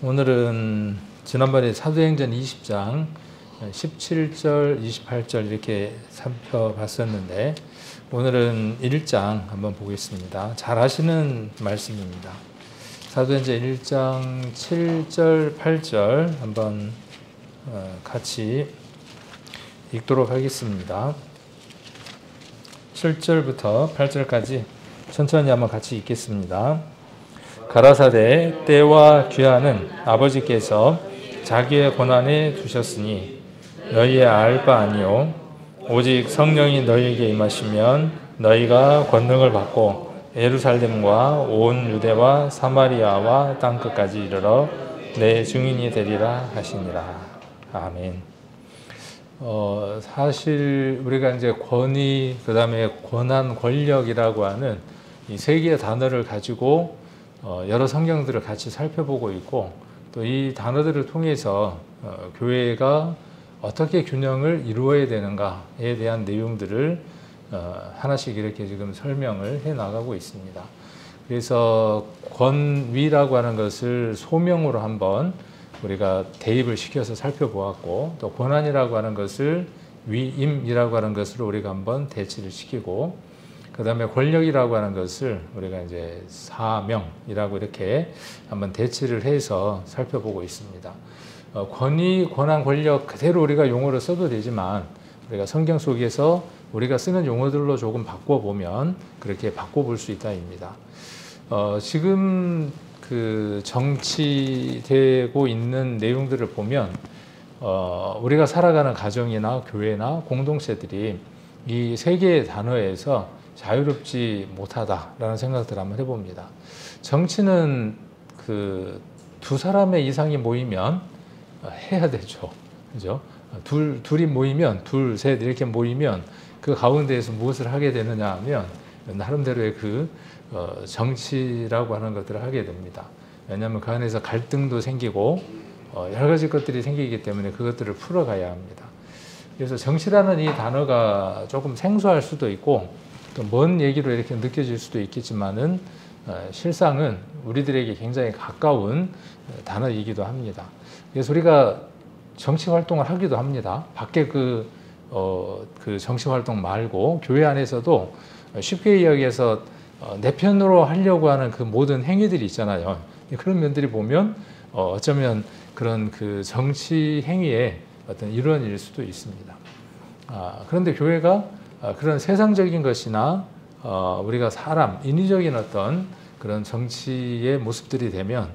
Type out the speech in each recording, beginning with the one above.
오늘은 지난번에 사도행전 20장 17절, 28절 이렇게 살펴봤었는데 오늘은 1장 한번 보겠습니다. 잘 아시는 말씀입니다. 사도행전 1장 7절, 8절 한번 같이 읽도록 하겠습니다. 7절부터 8절까지 천천히 한번 같이 읽겠습니다. 가라사대 때와 귀하는 아버지께서 자기의 권한에 두셨으니 너희의 알 바 아니요 오직 성령이 너희에게 임하시면 너희가 권능을 받고 예루살렘과 온 유대와 사마리아와 땅끝까지 이르러 내 증인이 되리라 하시니라. 아멘. 사실 우리가 이제 권위, 그 다음에 권한, 권력이라고 하는 이 세 개의 단어를 가지고 여러 성경들을 같이 살펴보고 있고 또 이 단어들을 통해서 교회가 어떻게 균형을 이루어야 되는가에 대한 내용들을 하나씩 이렇게 지금 설명을 해 나가고 있습니다. 그래서 권위라고 하는 것을 소명으로 한번 우리가 대입을 시켜서 살펴보았고 또 권한이라고 하는 것을 위임이라고 하는 것으로 우리가 한번 대치를 시키고 그 다음에 권력이라고 하는 것을 우리가 이제 사명이라고 이렇게 한번 대치를 해서 살펴보고 있습니다. 권위, 권한, 권력 그대로 우리가 용어를 써도 되지만 우리가 성경 속에서 우리가 쓰는 용어들로 조금 바꿔보면 그렇게 바꿔볼 수 있다입니다. 지금 그 정치되고 있는 내용들을 보면 우리가 살아가는 가정이나 교회나 공동체들이 이 세 개의 단어에서 자유롭지 못하다라는 생각들을 한번 해봅니다. 정치는 그 두 사람의 이상이 모이면 해야 되죠. 그죠? 둘이 모이면, 둘, 셋 이렇게 모이면 그 가운데에서 무엇을 하게 되느냐 하면 나름대로의 그 정치라고 하는 것들을 하게 됩니다. 왜냐하면 그 안에서 갈등도 생기고 여러 가지 것들이 생기기 때문에 그것들을 풀어가야 합니다. 그래서 정치라는 이 단어가 조금 생소할 수도 있고 또 먼 얘기로 이렇게 느껴질 수도 있겠지만은 실상은 우리들에게 굉장히 가까운 단어이기도 합니다. 그래서 우리가 정치 활동을 하기도 합니다. 밖에 그 정치 활동 말고 교회 안에서도 쉽게 이야기해서 내 편으로 하려고 하는 그 모든 행위들이 있잖아요. 그런 면들이 보면 어쩌면 그런 그 정치 행위의 어떤 일원일 수도 있습니다. 그런데 교회가 그런 세상적인 것이나 우리가 사람, 인위적인 어떤 그런 정치의 모습들이 되면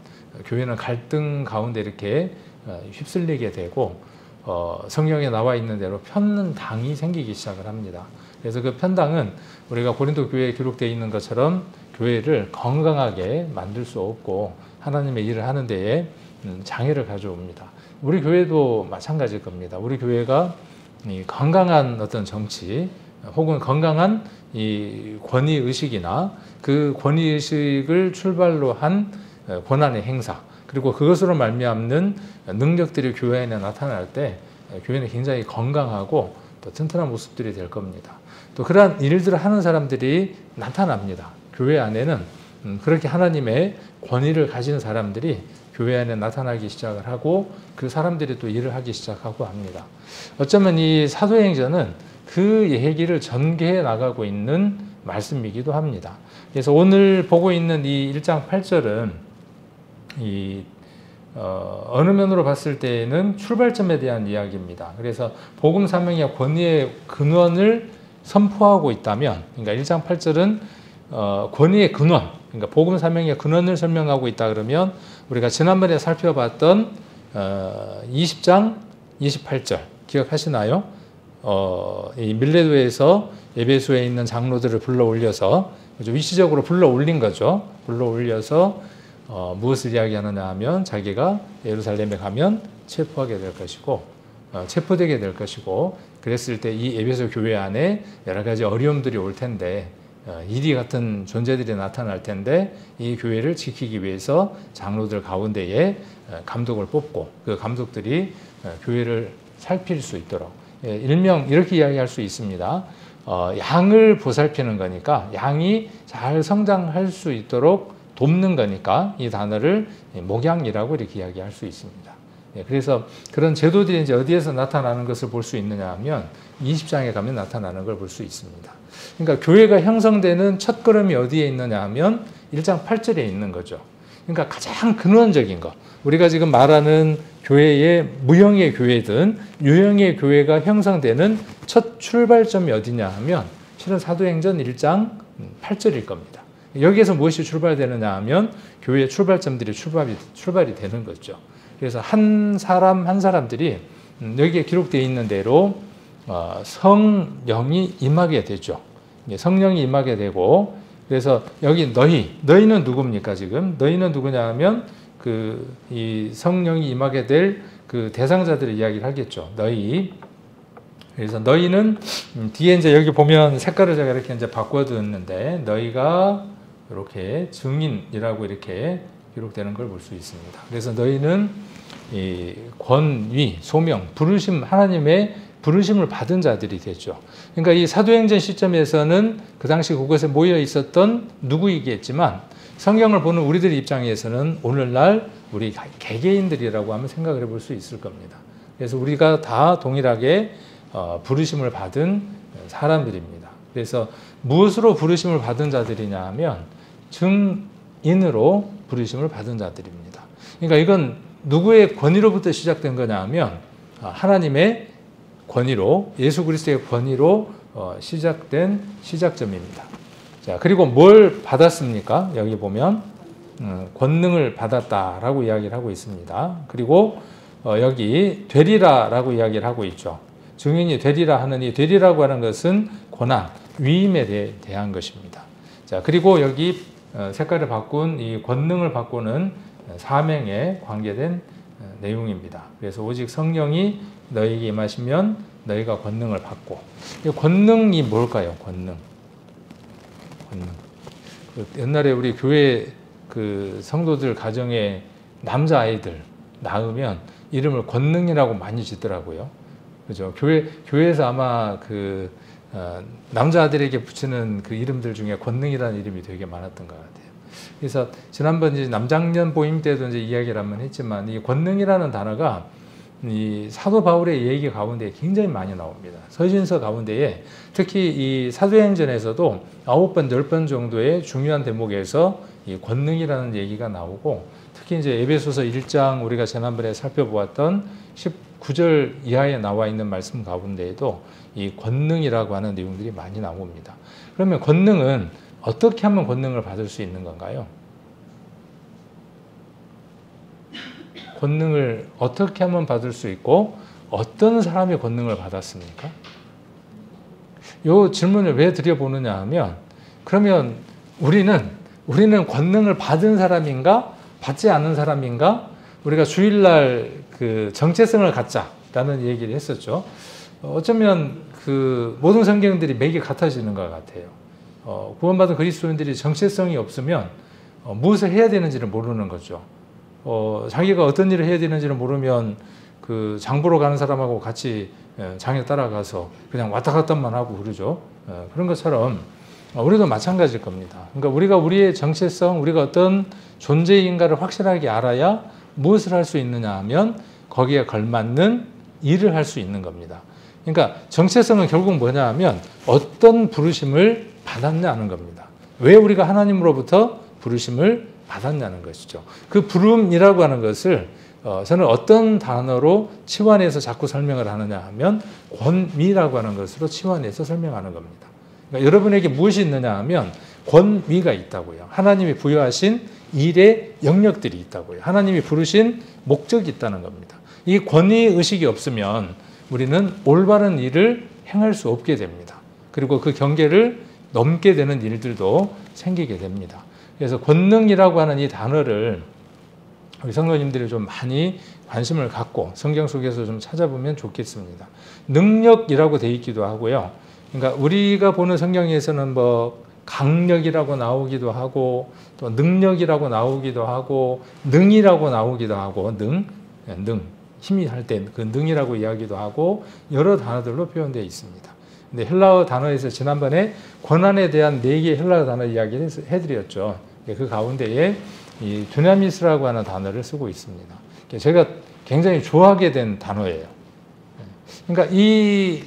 교회는 갈등 가운데 이렇게 휩쓸리게 되고 성경에 나와 있는 대로 편당이 생기기 시작을 합니다. 그래서 그 편당은 우리가 고린도 교회에 기록되어 있는 것처럼 교회를 건강하게 만들 수 없고 하나님의 일을 하는 데에 장애를 가져옵니다. 우리 교회도 마찬가지일 겁니다. 우리 교회가 이 건강한 어떤 정치 혹은 건강한 이 권위의식이나 그 권위의식을 출발로 한 권한의 행사 그리고 그것으로 말미암는 능력들이 교회 안에 나타날 때 교회는 굉장히 건강하고 또 튼튼한 모습들이 될 겁니다. 또 그러한 일들을 하는 사람들이 나타납니다. 교회 안에는 그렇게 하나님의 권위를 가진 사람들이 교회 안에 나타나기 시작을 하고 그 사람들이 또 일을 하기 시작하고 합니다. 어쩌면 이 사도행전은 그 얘기를 전개해 나가고 있는 말씀이기도 합니다. 그래서 오늘 보고 있는 이 1장 8절은 어느 면으로 봤을 때에는 출발점에 대한 이야기입니다. 그래서 복음 사명의 권위의 근원을 선포하고 있다면, 그러니까 1장 8절은 권위의 근원, 그러니까 복음 사명의 근원을 설명하고 있다 그러면 우리가 지난번에 살펴봤던 20장 28절 기억하시나요? 이 밀레도에서 에베소에 있는 장로들을 불러 올려서 위시적으로 불러 올린 거죠. 불러 올려서 무엇을 이야기하느냐 하면 자기가 예루살렘에 가면 체포하게 될 것이고 체포되게 될 것이고 그랬을 때 이 에베소 교회 안에 여러 가지 어려움들이 올 텐데 이리 같은 존재들이 나타날 텐데 이 교회를 지키기 위해서 장로들 가운데에 감독을 뽑고 그 감독들이 교회를 살필 수 있도록 일명 이렇게 이야기할 수 있습니다. 양을 보살피는 거니까 양이 잘 성장할 수 있도록 돕는 거니까 이 단어를 목양이라고 이렇게 이야기할 수 있습니다. 그래서 그런 제도들이 이제 어디에서 나타나는 것을 볼 수 있느냐 하면 20장에 가면 나타나는 걸 볼 수 있습니다. 그러니까 교회가 형성되는 첫걸음이 어디에 있느냐 하면 1장 8절에 있는 거죠. 그러니까 가장 근원적인 것, 우리가 지금 말하는 교회의 무형의 교회든 유형의 교회가 형성되는 첫 출발점이 어디냐 하면 실은 사도행전 1장 8절일 겁니다. 여기에서 무엇이 출발되느냐 하면 교회의 출발점들이 출발이 되는 거죠. 그래서 한 사람 한 사람들이 여기에 기록되어 있는 대로 성령이 임하게 되죠. 성령이 임하게 되고, 그래서 여기 너희는 누굽니까 지금? 너희는 누구냐 하면 이 성령이 임하게 될 그 대상자들의 이야기를 하겠죠. 너희. 그래서 너희는 뒤에 이제 여기 보면 색깔을 제가 이렇게 이제 바꿔두었는데 너희가 이렇게 증인이라고 이렇게 기록되는 걸 볼 수 있습니다. 그래서 너희는 이 권위, 소명, 부르심, 하나님의 부르심을 받은 자들이 되죠. 그러니까 이 사도행전 시점에서는 그 당시 그곳에 모여 있었던 누구이겠지만 성경을 보는 우리들의 입장에서는 오늘날 우리 개개인들이라고 하면 생각을 해볼 수 있을 겁니다. 그래서 우리가 다 동일하게 부르심을 받은 사람들입니다. 그래서 무엇으로 부르심을 받은 자들이냐 하면 증인으로 부르심을 받은 자들입니다. 그러니까 이건 누구의 권위로부터 시작된 거냐 하면 하나님의 권위로, 예수 그리스도의 권위로 시작된 시작점입니다. 자, 그리고 뭘 받았습니까? 여기 보면 권능을 받았다라고 이야기를 하고 있습니다. 그리고 여기 되리라라고 이야기를 하고 있죠. 증인이 되리라 하느니, 되리라고 하는 것은 권한, 위임에 대한 것입니다. 자, 그리고 여기 색깔을 바꾼 이 권능을 바꾸는 사명에 관계된 내용입니다. 그래서 오직 성령이 너희에게 임하시면 너희가 권능을 받고. 이 권능이 뭘까요? 권능. 옛날에 우리 교회 그 성도들 가정에 남자아이들 낳으면 이름을 권능이라고 많이 짓더라고요. 그죠? 교회에서 아마 남자아들에게 붙이는 그 이름들 중에 권능이라는 이름이 되게 많았던 것 같아요. 그래서 지난번 이제 남장년 보임 때도 이제 이야기를 한번 했지만 이 권능이라는 단어가 이 사도 바울의 얘기 가운데 굉장히 많이 나옵니다. 서신서 가운데에 특히 이 사도행전에서도 9번, 10번 정도의 중요한 대목에서 이 권능이라는 얘기가 나오고, 특히 이제 에베소서 1장 우리가 지난번에 살펴보았던 19절 이하에 나와 있는 말씀 가운데에도 이 권능이라고 하는 내용들이 많이 나옵니다. 그러면 권능은 어떻게 하면 권능을 받을 수 있는 건가요? 권능을 어떻게 하면 받을 수 있고 어떤 사람이 권능을 받았습니까? 이 질문을 왜 드려보느냐 하면, 그러면 우리는 권능을 받은 사람인가 받지 않은 사람인가? 우리가 주일날 그 정체성을 갖자라는 얘기를 했었죠. 어쩌면 그 모든 성경들이 맥이 같아지는 것 같아요. 구원받은 그리스도인들이 정체성이 없으면 무엇을 해야 되는지를 모르는 거죠. 자기가 어떤 일을 해야 되는지를 모르면 그 장보러 가는 사람하고 같이 장에 따라가서 그냥 왔다 갔다만 하고 그러죠. 그런 것처럼 우리도 마찬가지일 겁니다. 그러니까 우리가 우리의 정체성, 우리가 어떤 존재인가를 확실하게 알아야 무엇을 할 수 있느냐 하면 거기에 걸맞는 일을 할 수 있는 겁니다. 그러니까 정체성은 결국 뭐냐 하면 어떤 부르심을 받았냐는 겁니다. 왜 우리가 하나님으로부터 부르심을 받았냐는 것이죠. 그 부름이라고 하는 것을 저는 어떤 단어로 치환해서 자꾸 설명을 하느냐 하면 권위라고 하는 것으로 치환해서 설명하는 겁니다. 그러니까 여러분에게 무엇이 있느냐 하면 권위가 있다고요. 하나님이 부여하신 일의 영역들이 있다고요. 하나님이 부르신 목적이 있다는 겁니다. 이 권위의식이 없으면 우리는 올바른 일을 행할 수 없게 됩니다. 그리고 그 경계를 넘게 되는 일들도 생기게 됩니다. 그래서 권능이라고 하는 이 단어를 우리 성도님들이 좀 많이 관심을 갖고 성경 속에서 좀 찾아보면 좋겠습니다. 능력이라고 되어 있기도 하고요. 그러니까 우리가 보는 성경에서는 뭐 강력이라고 나오기도 하고 또 능력이라고 나오기도 하고 능이라고 나오기도 하고 능 힘이 할 때 그 능이라고 이야기도 하고 여러 단어들로 표현되어 있습니다. 근데 헬라어 단어에서 지난번에 권한에 대한 4개의 헬라어 단어 이야기를 해드렸죠. 그 가운데에 이 두나미스라고 하는 단어를 쓰고 있습니다. 제가 굉장히 좋아하게 된 단어예요. 그러니까 이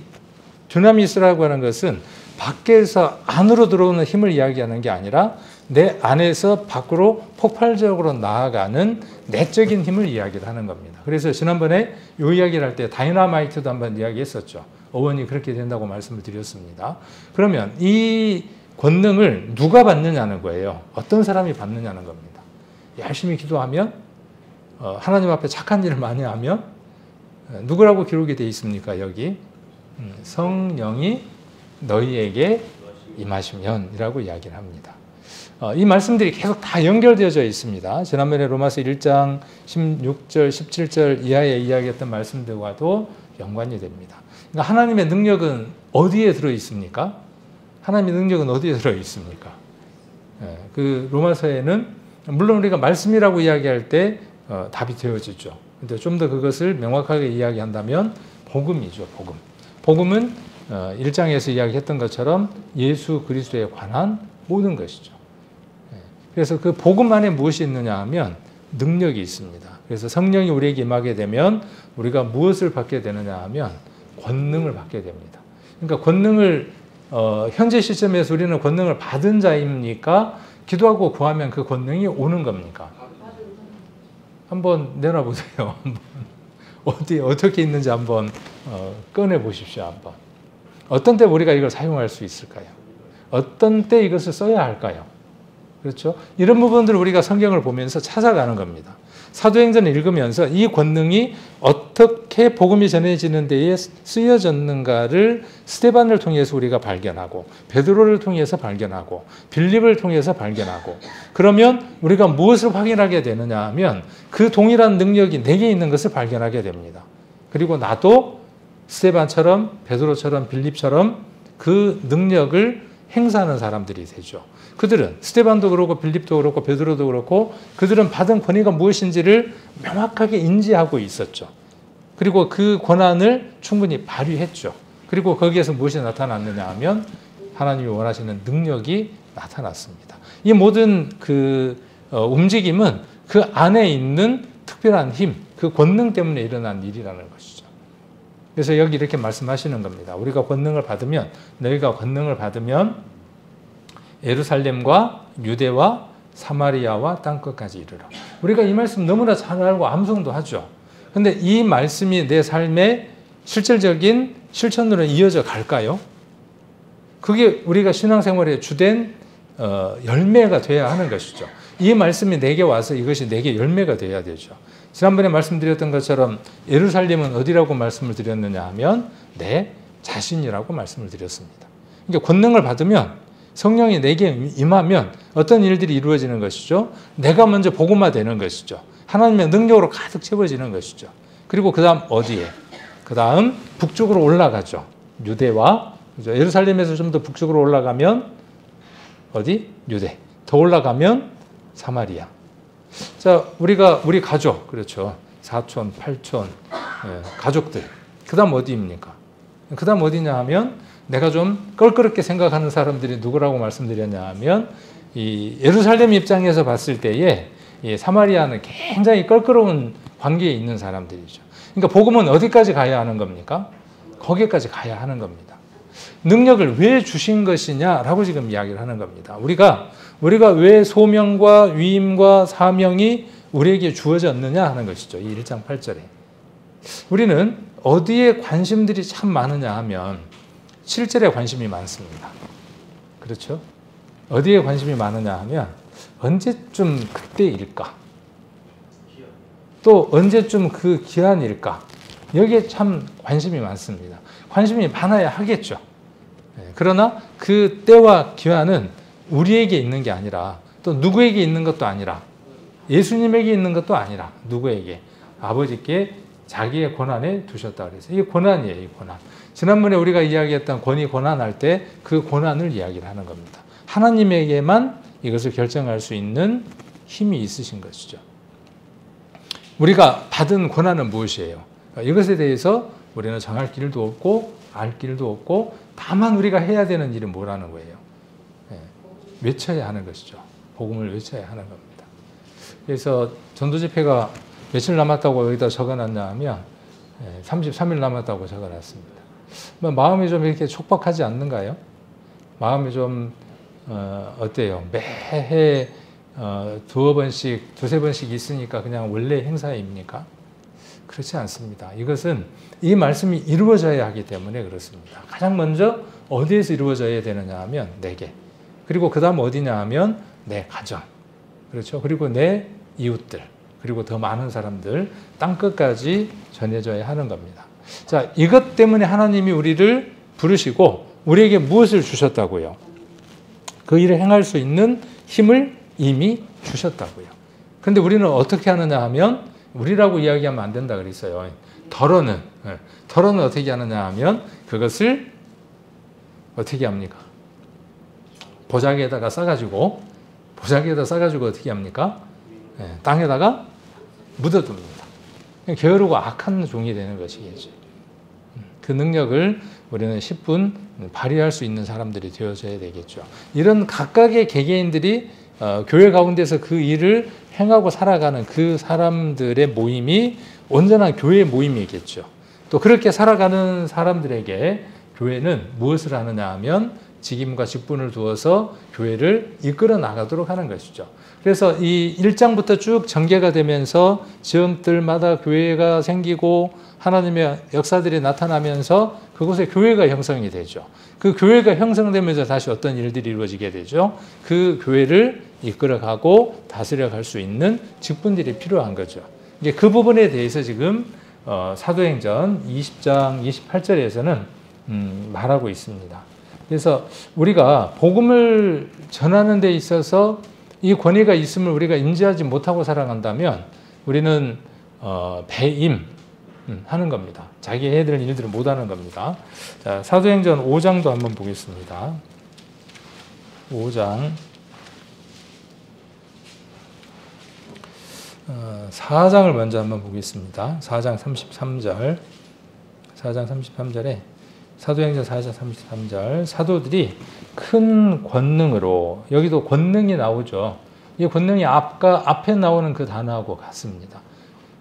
두나미스라고 하는 것은 밖에서 안으로 들어오는 힘을 이야기하는 게 아니라 내 안에서 밖으로 폭발적으로 나아가는 내적인 힘을 이야기를 하는 겁니다. 그래서 지난번에 이 이야기를 할 때 다이너마이트도 한번 이야기했었죠. 어원이 그렇게 된다고 말씀을 드렸습니다. 그러면 이 권능을 누가 받느냐는 거예요. 어떤 사람이 받느냐는 겁니다. 열심히 기도하면, 하나님 앞에 착한 일을 많이 하면, 누구라고 기록이 되어 있습니까? 여기 성령이 너희에게 임하시면이라고 이야기를 합니다. 이 말씀들이 계속 다 연결되어져 있습니다. 지난번에 로마서 1장 16절, 17절 이하에 이야기했던 말씀들과도 연관이 됩니다. 그러니까 하나님의 능력은 어디에 들어 있습니까? 하나님의 능력은 어디에 들어 있습니까? 그 로마서에는 물론 우리가 말씀이라고 이야기할 때 답이 되어지죠. 근데 좀 더 그것을 명확하게 이야기한다면 복음이죠, 복음. 복음은 1장에서 이야기했던 것처럼 예수 그리스도에 관한 모든 것이죠. 그래서 그 복음 안에 무엇이 있느냐 하면 능력이 있습니다. 그래서 성령이 우리에게 임하게 되면 우리가 무엇을 받게 되느냐 하면 권능을 받게 됩니다. 그러니까 권능을 현재 시점에서 우리는 권능을 받은 자입니까? 기도하고 구하면 그 권능이 오는 겁니까? 한번 내놔보세요. 어떻게 있는지 한번 꺼내 보십시오. 한번. 어떤 때 우리가 이걸 사용할 수 있을까요? 어떤 때 이것을 써야 할까요? 그렇죠? 이런 부분들을 우리가 성경을 보면서 찾아가는 겁니다. 사도행전을 읽으면서 이 권능이 어떻게 복음이 전해지는 데에 쓰여졌는가를 스데반을 통해서 우리가 발견하고 베드로를 통해서 발견하고 빌립을 통해서 발견하고 그러면 우리가 무엇을 확인하게 되느냐 하면 그 동일한 능력이 내게 있는 것을 발견하게 됩니다. 그리고 나도 스데반처럼 베드로처럼 빌립처럼 그 능력을 행사하는 사람들이 되죠. 그들은 스데반도 그렇고 빌립도 그렇고 베드로도 그렇고 그들은 받은 권위가 무엇인지를 명확하게 인지하고 있었죠. 그리고 그 권한을 충분히 발휘했죠. 그리고 거기에서 무엇이 나타났느냐 하면 하나님이 원하시는 능력이 나타났습니다. 이 모든 그 움직임은 그 안에 있는 특별한 힘, 그 권능 때문에 일어난 일이라는 것이죠. 그래서 여기 이렇게 말씀하시는 겁니다. 우리가 권능을 받으면, 너희가 권능을 받으면 예루살렘과 유대와 사마리아와 땅끝까지 이르러. 우리가 이 말씀 너무나 잘 알고 암송도 하죠. 근데 이 말씀이 내 삶의 실질적인 실천으로 이어져 갈까요? 그게 우리가 신앙생활의 주된 열매가 돼야 하는 것이죠. 이 말씀이 내게 와서 이것이 내게 열매가 돼야 되죠. 지난번에 말씀드렸던 것처럼 예루살렘은 어디라고 말씀을 드렸느냐 하면 내 자신이라고 말씀을 드렸습니다. 그러니까 권능을 받으면 성령이 내게 임하면 어떤 일들이 이루어지는 것이죠? 내가 먼저 복음화되는 것이죠. 하나님의 능력으로 가득 채워지는 것이죠. 그리고 그 다음 어디에? 그 다음 북쪽으로 올라가죠. 유대와 예루살렘에서 좀 더 북쪽으로 올라가면 어디? 유대. 더 올라가면 사마리아. 자, 우리 가족, 그렇죠. 사촌, 팔촌, 가족들. 그 다음 어디입니까? 그 다음 어디냐 하면 내가 좀 껄끄럽게 생각하는 사람들이 누구라고 말씀드렸냐 하면 이 예루살렘 입장에서 봤을 때에 이 사마리아는 굉장히 껄끄러운 관계에 있는 사람들이죠. 그러니까 복음은 어디까지 가야 하는 겁니까? 거기까지 가야 하는 겁니다. 능력을 왜 주신 것이냐라고 지금 이야기를 하는 겁니다. 우리가 왜 소명과 위임과 사명이 우리에게 주어졌느냐 하는 것이죠. 이 1장 8절에. 우리는 어디에 관심들이 참 많으냐 하면 7절에 관심이 많습니다. 그렇죠? 어디에 관심이 많으냐 하면 언제쯤 그때일까? 또 언제쯤 그 기한일까? 여기에 참 관심이 많습니다. 관심이 많아야 하겠죠. 그러나 그 때와 기한은 우리에게 있는 게 아니라 또 누구에게 있는 것도 아니라 예수님에게 있는 것도 아니라 누구에게? 아버지께 자기의 권한에 두셨다 그래서 이게 권한이에요. 이 권한. 지난번에 우리가 이야기했던 권위 권한할 때 그 권한을 이야기를 하는 겁니다. 하나님에게만 이것을 결정할 수 있는 힘이 있으신 것이죠. 우리가 받은 권한은 무엇이에요? 이것에 대해서 우리는 정할 길도 없고 알 길도 없고 다만 우리가 해야 되는 일은 뭐라는 거예요? 외쳐야 하는 것이죠. 복음을 외쳐야 하는 겁니다. 그래서 전도 집회가 며칠 남았다고 여기다 적어놨냐 하면 33일 남았다고 적어놨습니다. 마음이 좀 이렇게 촉박하지 않는가요? 마음이 좀 어때요? 매해 두세 번씩 있으니까 그냥 원래 행사입니까? 그렇지 않습니다. 이것은 이 말씀이 이루어져야 하기 때문에 그렇습니다. 가장 먼저 어디에서 이루어져야 되느냐 하면 내게, 그리고 그 다음 어디냐 하면 내 가정, 그렇죠? 그리고 내 이웃들, 그리고 더 많은 사람들, 땅끝까지 전해져야 하는 겁니다. 자, 이것 때문에 하나님이 우리를 부르시고 우리에게 무엇을 주셨다고요? 그 일을 행할 수 있는 힘을 이미 주셨다고요. 그런데 우리는 어떻게 하느냐 하면, 우리라고 이야기하면 안 된다 그랬어요. 더러는 어떻게 하느냐 하면 그것을 어떻게 합니까? 보자기에다가 싸가지고 어떻게 합니까? 땅에다가 묻어둡니다. 게으르고 악한 종이 되는 것이겠죠. 그 능력을 우리는 10분 발휘할 수 있는 사람들이 되어져야 되겠죠. 이런 각각의 개개인들이 교회 가운데서 그 일을 행하고 살아가는 그 사람들의 모임이 온전한 교회의 모임이겠죠. 또 그렇게 살아가는 사람들에게 교회는 무엇을 하느냐 하면 직임과 직분을 두어서 교회를 이끌어 나가도록 하는 것이죠. 그래서 이 1장부터 쭉 전개가 되면서 지역들마다 교회가 생기고 하나님의 역사들이 나타나면서 그곳에 교회가 형성이 되죠. 그 교회가 형성되면서 다시 어떤 일들이 이루어지게 되죠. 그 교회를 이끌어가고 다스려갈 수 있는 직분들이 필요한 거죠. 이제 그 부분에 대해서 지금 사도행전 20장 28절에서는 말하고 있습니다. 그래서 우리가 복음을 전하는 데 있어서 이 권위가 있음을 우리가 인지하지 못하고 살아간다면 우리는 배임 하는 겁니다. 자기 해야 될 일들을 못하는 겁니다. 자, 사도행전 5장도 한번 보겠습니다. 5장 4장을 먼저 한번 보겠습니다. 4장 33절 4장 33절에 사도행전 4장 33절 사도들이 큰 권능으로, 여기도 권능이 나오죠. 이 권능이 앞에 나오는 그 단어하고 같습니다.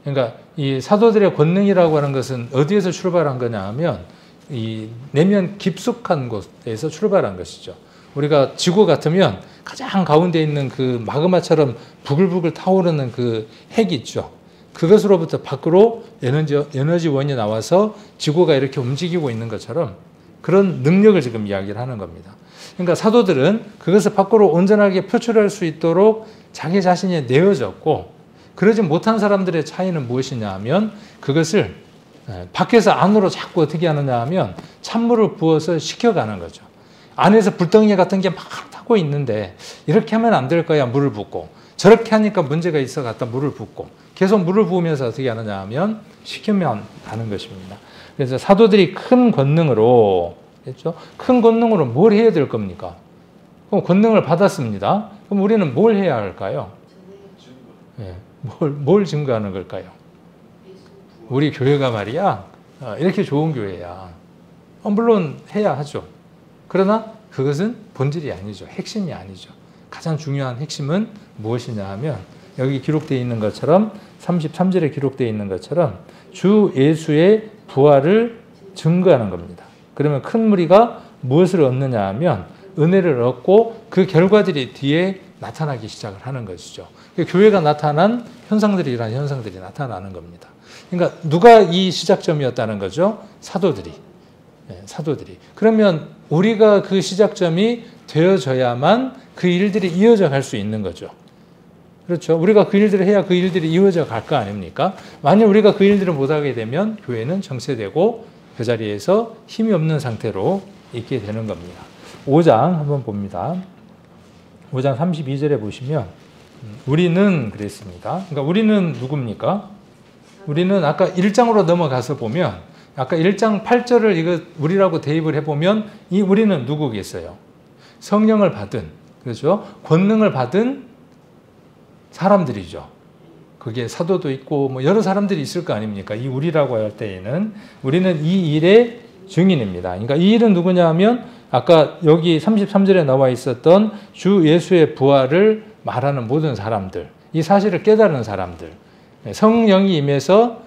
그러니까 이 사도들의 권능이라고 하는 것은 어디에서 출발한 거냐 하면 이 내면 깊숙한 곳에서 출발한 것이죠. 우리가 지구 같으면 가장 가운데 있는 그 마그마처럼 부글부글 타오르는 그 핵이 있죠. 그것으로부터 밖으로 에너지원이 나와서 지구가 이렇게 움직이고 있는 것처럼 그런 능력을 지금 이야기를 하는 겁니다. 그러니까 사도들은 그것을 밖으로 온전하게 표출할 수 있도록 자기 자신이 내어졌고, 그러지 못한 사람들의 차이는 무엇이냐 하면 그것을 밖에서 안으로 자꾸 어떻게 하느냐 하면 찬물을 부어서 식혀가는 거죠. 안에서 불덩이 같은 게 막 타고 있는데 이렇게 하면 안 될 거야 물을 붓고, 저렇게 하니까 문제가 있어 갖다 물을 붓고 계속 물을 부으면서 어떻게 하느냐 하면 식히면 가는 것입니다. 그래서 사도들이 큰 권능으로 했죠. 큰 권능으로 뭘 해야 될 겁니까? 그럼 권능을 받았습니다. 그럼 우리는 뭘 해야 할까요? 뭘 증거하는 걸까요? 우리 교회가 말이야 이렇게 좋은 교회야. 물론 해야 하죠. 그러나 그것은 본질이 아니죠. 핵심이 아니죠. 가장 중요한 핵심은 무엇이냐 하면 여기 기록되어 있는 것처럼 33절에 기록되어 있는 것처럼 주 예수의 부활을 증거하는 겁니다. 그러면 큰 무리가 무엇을 얻느냐 하면 은혜를 얻고 그 결과들이 뒤에 나타나기 시작을 하는 것이죠. 교회가 나타난 현상들이란 현상들이 나타나는 겁니다. 그러니까 누가 이 시작점이었다는 거죠? 사도들이. 그러면 우리가 그 시작점이 되어져야만 그 일들이 이어져 갈 수 있는 거죠. 그렇죠. 우리가 그 일들을 해야 그 일들이 이어져 갈 거 아닙니까? 만약 우리가 그 일들을 못하게 되면 교회는 정체되고 그 자리에서 힘이 없는 상태로 있게 되는 겁니다. 5장 한번 봅니다. 5장 32절에 보시면 우리는 그랬습니다. 그러니까 우리는 누굽니까? 우리는 아까 1장으로 넘어가서 보면 아까 1장 8절을 이거 우리라고 대입을 해보면 이 우리는 누구겠어요? 성령을 받은, 그렇죠? 권능을 받은 사람들이죠. 거기에 사도도 있고 뭐 여러 사람들이 있을 거 아닙니까? 이 우리라고 할 때에는 우리는 이 일의 증인입니다. 그러니까 이 일은 누구냐 하면 아까 여기 33절에 나와 있었던 주 예수의 부활을 말하는 모든 사람들, 이 사실을 깨달은 사람들, 성령이 임해서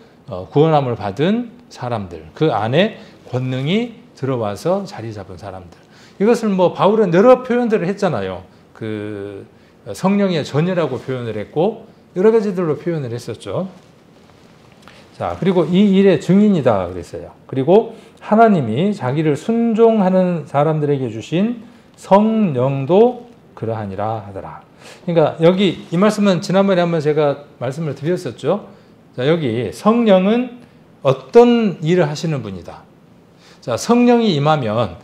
구원함을 받은 사람들, 그 안에 권능이 들어와서 자리 잡은 사람들. 이것을 뭐 바울은 여러 표현들을 했잖아요. 그 성령의 전이라고 표현을 했고 여러 가지들로 표현을 했었죠. 자, 그리고 이 일의 증인이다 그랬어요. 그리고 하나님이 자기를 순종하는 사람들에게 주신 성령도 그러하니라 하더라. 그러니까 여기 이 말씀은 지난번에 한번 제가 말씀을 드렸었죠. 자, 여기 성령은 어떤 일을 하시는 분이다. 자, 성령이 임하면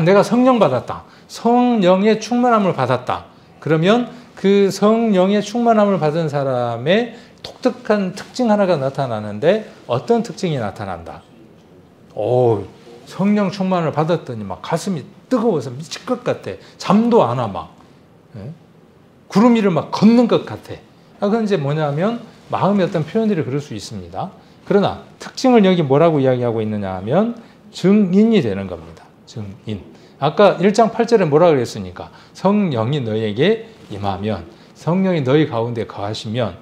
내가 성령 받았다. 성령의 충만함을 받았다. 그러면 그 성령의 충만함을 받은 사람의 독특한 특징 하나가 나타나는데 어떤 특징이 나타난다? 성령 충만을 받았더니 막 가슴이 뜨거워서 미칠 것 같아. 잠도 안 와 막. 구름 위를 막 걷는 것 같아. 그건 이제 뭐냐면 마음의 어떤 표현들이 그럴 수 있습니다. 그러나 특징을 여기 뭐라고 이야기하고 있느냐 하면 증인이 되는 겁니다. 증인. 아까 1장 8절에 뭐라 그랬습니까? 성령이 너에게 임하면, 성령이 너희 가운데 거하시면,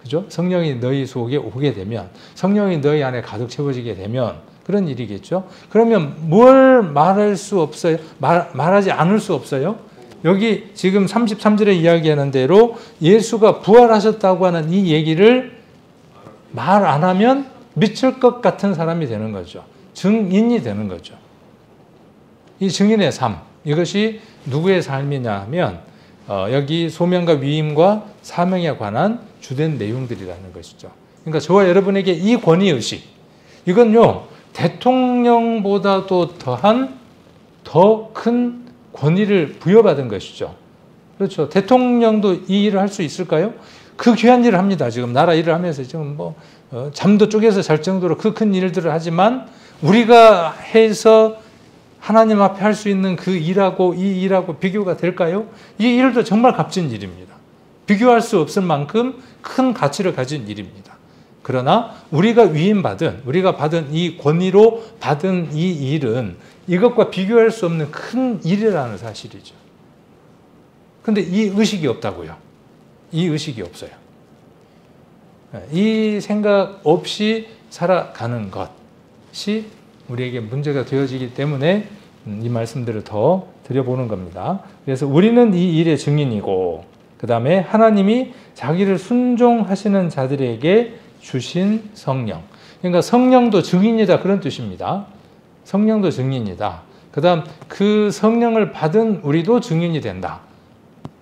그죠? 성령이 너희 속에 오게 되면, 성령이 너희 안에 가득 채워지게 되면 그런 일이겠죠. 그러면 뭘 말할 수 없어요? 말하지 않을 수 없어요? 여기 지금 33절에 이야기하는 대로 예수가 부활하셨다고 하는 이 얘기를 말 안 하면 미칠 것 같은 사람이 되는 거죠. 증인이 되는 거죠. 이 증인의 삶, 이것이 누구의 삶이냐 하면 여기 소명과 위임과 사명에 관한 주된 내용들이라는 것이죠. 그러니까 저와 여러분에게 이 권위의식, 이건요 대통령보다도 더한 더 큰 권위를 부여받은 것이죠. 그렇죠. 대통령도 이 일을 할 수 있을까요? 그 귀한 일을 합니다. 지금 나라 일을 하면서 지금 잠도 쪼개서 잘 정도로 그 큰 일들을 하지만 우리가 해서 하나님 앞에 할 수 있는 그 일하고 이 일하고 비교가 될까요? 이 일도 정말 값진 일입니다. 비교할 수 없을 만큼 큰 가치를 가진 일입니다. 그러나 우리가 위임받은, 우리가 받은 이 권위로 받은 이 일은 이것과 비교할 수 없는 큰 일이라는 사실이죠. 근데 이 의식이 없다고요. 이 의식이 없어요. 이 생각 없이 살아가는 것이 우리에게 문제가 되어지기 때문에 이 말씀들을 더 드려보는 겁니다. 그래서 우리는 이 일의 증인이고, 그 다음에 하나님이 자기를 순종하시는 자들에게 주신 성령. 그러니까 성령도 증인이다, 그런 뜻입니다. 성령도 증인이다. 그 다음 그 성령을 받은 우리도 증인이 된다.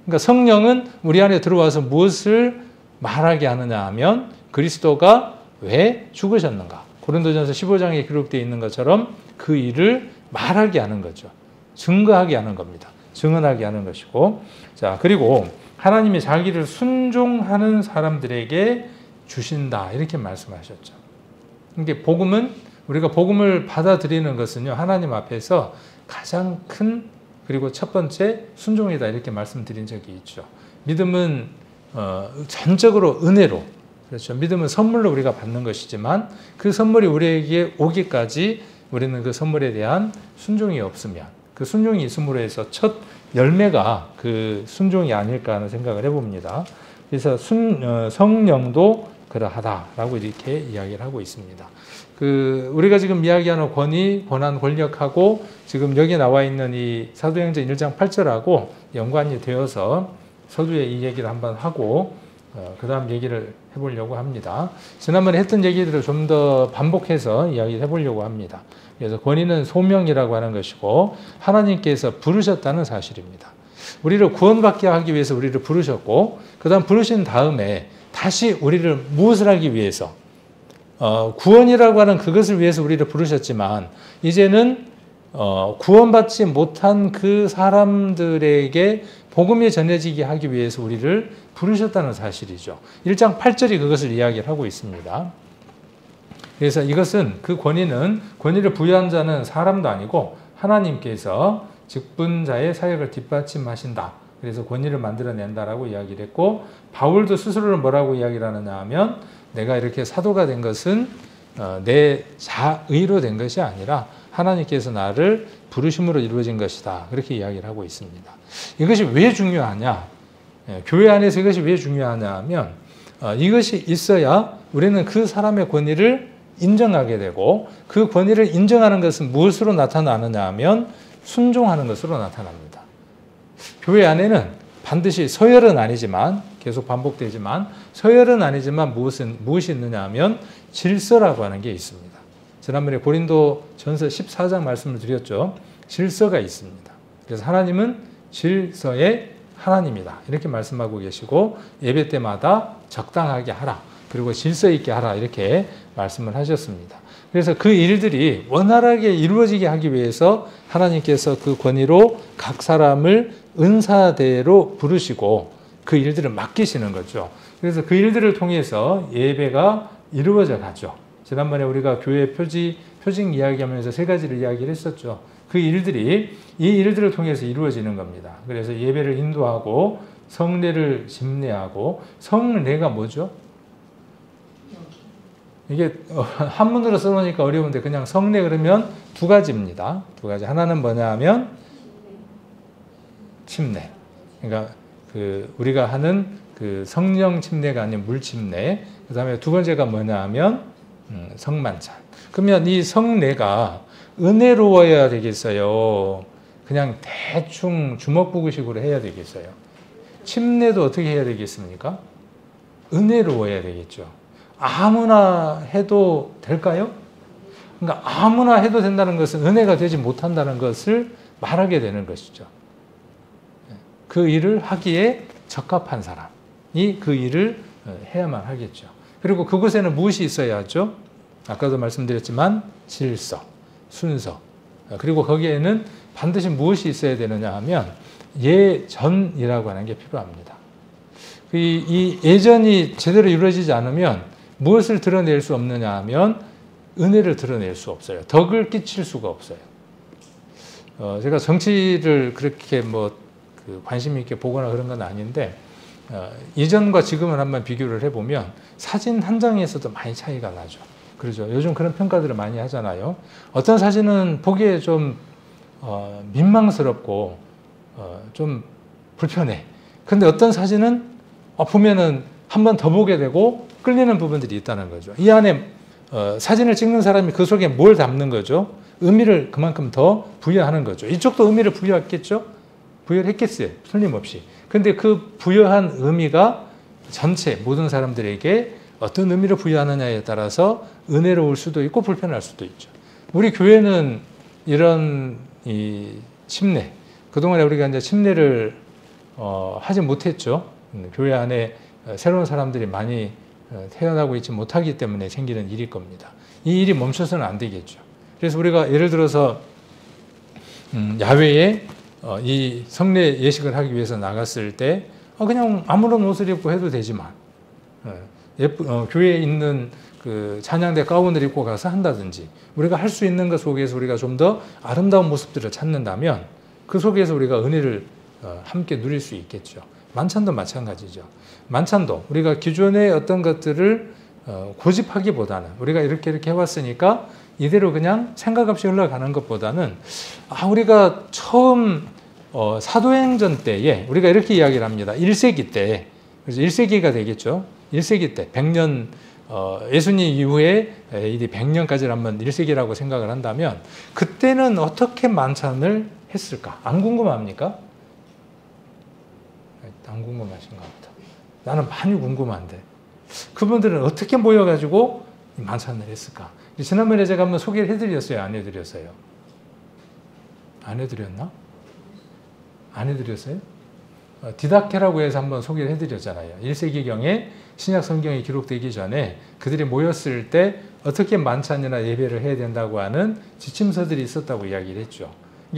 그러니까 성령은 우리 안에 들어와서 무엇을 말하게 하느냐 하면 그리스도가 왜 죽으셨는가. 고린도전서 15장에 기록되어 있는 것처럼 그 일을 말하게 하는 거죠. 증거하게 하는 겁니다. 증언하게 하는 것이고. 자, 그리고 하나님이 자기를 순종하는 사람들에게 주신다. 이렇게 말씀하셨죠. 이게 복음은, 우리가 복음을 받아들이는 것은요, 하나님 앞에서 가장 큰, 그리고 첫 번째 순종이다. 이렇게 말씀드린 적이 있죠. 믿음은 전적으로 은혜로, 그렇죠. 믿음은 선물로 우리가 받는 것이지만 그 선물이 우리에게 오기까지 우리는 그 선물에 대한 순종이 없으면, 그 순종이 있음으로 해서 첫 열매가 그 순종이 아닐까 하는 생각을 해봅니다. 그래서 성령도 그러하다라고 이렇게 이야기를 하고 있습니다. 우리가 지금 이야기하는 권위, 권한, 권력하고 지금 여기 나와 있는 이 사도행전 1장 8절하고 연관이 되어서 서두에 이 얘기를 한번 하고 그 다음 얘기를 해보려고 합니다. 지난번에 했던 얘기들을 좀 더 반복해서 이야기를 해보려고 합니다. 그래서 권위는 소명이라고 하는 것이고 하나님께서 부르셨다는 사실입니다. 우리를 구원받게 하기 위해서 우리를 부르셨고 그 다음 부르신 다음에 다시 우리를 무엇을 하기 위해서 구원이라고 하는 그것을 위해서 우리를 부르셨지만 이제는 구원받지 못한 그 사람들에게 복음이 전해지게 하기 위해서 우리를 부르셨다는 사실이죠. 1장 8절이 그것을 이야기를 하고 있습니다. 그래서 이것은 그 권위를 부여한 자는 사람도 아니고 하나님께서 직분자의 사역을 뒷받침하신다. 그래서 권위를 만들어낸다라고 이야기를 했고 바울도 스스로를 뭐라고 이야기를 하느냐 하면 내가 이렇게 사도가 된 것은 내 자의로 된 것이 아니라 하나님께서 나를 부르심으로 이루어진 것이다. 그렇게 이야기를 하고 있습니다. 이것이 왜 중요하냐? 교회 안에서 이것이 왜 중요하냐 하면 이것이 있어야 우리는 그 사람의 권위를 인정하게 되고 그 권위를 인정하는 것은 무엇으로 나타나느냐 하면 순종하는 것으로 나타납니다. 교회 안에는 반드시 서열은 아니지만 계속 반복되지만 서열은 아니지만 무엇이 있느냐 하면 질서라고 하는 게 있습니다. 지난번에 고린도 전서 14장 말씀을 드렸죠. 질서가 있습니다. 그래서 하나님은 질서의 하나님이다. 이렇게 말씀하고 계시고 예배 때마다 적당하게 하라. 그리고 질서 있게 하라. 이렇게 말씀을 하셨습니다. 그래서 그 일들이 원활하게 이루어지게 하기 위해서 하나님께서 그 권위로 각 사람을 은사대로 부르시고 그 일들을 맡기시는 거죠. 그래서 그 일들을 통해서 예배가 이루어져 가죠. 지난번에 우리가 교회 표직 이야기하면서 세 가지를 이야기를 했었죠. 그 일들이 이 일들을 통해서 이루어지는 겁니다. 그래서 예배를 인도하고 성례를 집례하고 성례가 뭐죠? 이게 한문으로 써놓으니까 어려운데 그냥 성례 그러면 두 가지입니다. 두 가지. 하나는 뭐냐 하면 침례. 그러니까 그 우리가 하는 그 성령 침례가 아닌 물 침례. 그다음에 두 번째가 뭐냐 하면 성만찬. 그러면 이 성례가 은혜로워야 되겠어요? 그냥 대충 주먹부구식으로 해야 되겠어요? 침례도 어떻게 해야 되겠습니까? 은혜로워야 되겠죠. 아무나 해도 될까요? 그러니까 아무나 해도 된다는 것은 은혜가 되지 못한다는 것을 말하게 되는 것이죠. 그 일을 하기에 적합한 사람이 그 일을 해야만 하겠죠. 그리고 그곳에는 무엇이 있어야 하죠? 아까도 말씀드렸지만 질서, 순서. 그리고 거기에는 반드시 무엇이 있어야 되느냐 하면 예전이라고 하는 게 필요합니다. 이 예전이 제대로 이루어지지 않으면 무엇을 드러낼 수 없느냐 하면 은혜를 드러낼 수 없어요. 덕을 끼칠 수가 없어요. 제가 정치를 그렇게 관심 있게 보거나 그런 건 아닌데 이전과 지금을 한번 비교를 해보면 사진 한 장에서도 많이 차이가 나죠. 그렇죠. 요즘 그런 평가들을 많이 하잖아요. 어떤 사진은 보기에 좀 민망스럽고 좀 불편해. 근데 어떤 사진은 보면은 한 번 더 보게 되고 끌리는 부분들이 있다는 거죠. 이 안에 사진을 찍는 사람이 그 속에 뭘 담는 거죠? 의미를 그만큼 더 부여하는 거죠. 이쪽도 의미를 부여했겠죠? 부여를 했겠어요. 틀림없이. 근데 그 부여한 의미가 전체 모든 사람들에게 어떤 의미를 부여하느냐에 따라서 은혜로울 수도 있고 불편할 수도 있죠. 우리 교회는 이런 이 침례, 그동안에 우리가 이제 침례를 하지 못했죠. 교회 안에 새로운 사람들이 많이 태어나고 있지 못하기 때문에 생기는 일일 겁니다. 이 일이 멈춰서는 안 되겠죠. 그래서 우리가 예를 들어서 야외에 이 성례 예식을 하기 위해서 나갔을 때 그냥 아무런 옷을 입고 해도 되지만 교회에 있는 그 찬양대 가운을 입고 가서 한다든지 우리가 할 수 있는 것 속에서 우리가 좀 더 아름다운 모습들을 찾는다면 그 속에서 우리가 은혜를 함께 누릴 수 있겠죠. 만찬도 마찬가지죠. 만찬도 우리가 기존의 어떤 것들을 고집하기보다는 우리가 이렇게 해왔으니까 이대로 그냥 생각 없이 흘러가는 것보다는 우리가 처음 사도행전 때에 우리가 이렇게 이야기를 합니다. 1세기 때, 그래서 1세기가 되겠죠. 1세기 때 100년 예수님 이후에 이 100년까지를 한번 1세기라고 생각을 한다면 그때는 어떻게 만찬을 했을까? 안 궁금합니까? 안 궁금하신가 보다. 나는 많이 궁금한데 그분들은 어떻게 모여가지고 만찬을 했을까? 지난번에 제가 한번 소개를 해드렸어요? 안 해드렸어요? 안 해드렸나? 안 해드렸어요? 디다케라고 해서 한번 소개를 해드렸잖아요. 1세기경에 신약 성경이 기록되기 전에 그들이 모였을 때 어떻게 만찬이나 예배를 해야 된다고 하는 지침서들이 있었다고 이야기를 했죠.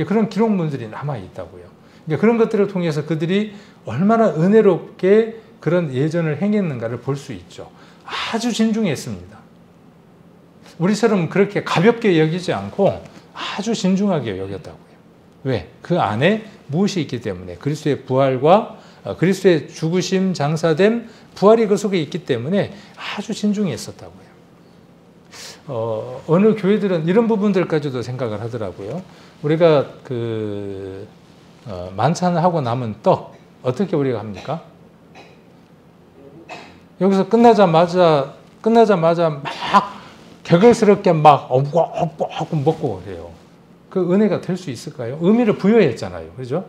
그런 기록문들이 남아있다고요. 그런 것들을 통해서 그들이 얼마나 은혜롭게 그런 예전을 행했는가를 볼 수 있죠. 아주 진중했습니다. 우리처럼 그렇게 가볍게 여기지 않고 아주 진중하게 여겼다고요. 왜? 그 안에 무엇이 있기 때문에 그리스도의 부활과 그리스도의 죽으심 장사됨 부활이 그 속에 있기 때문에 아주 진중했었다고요. 어느 교회들은 이런 부분들까지도 생각을 하더라고요. 우리가 만찬을 하고 남은 떡 어떻게 우리가 합니까? 여기서 끝나자마자 막 격을스럽게 막 어묵어묵 먹고 그래요. 그 은혜가 될 수 있을까요? 의미를 부여했잖아요. 그죠?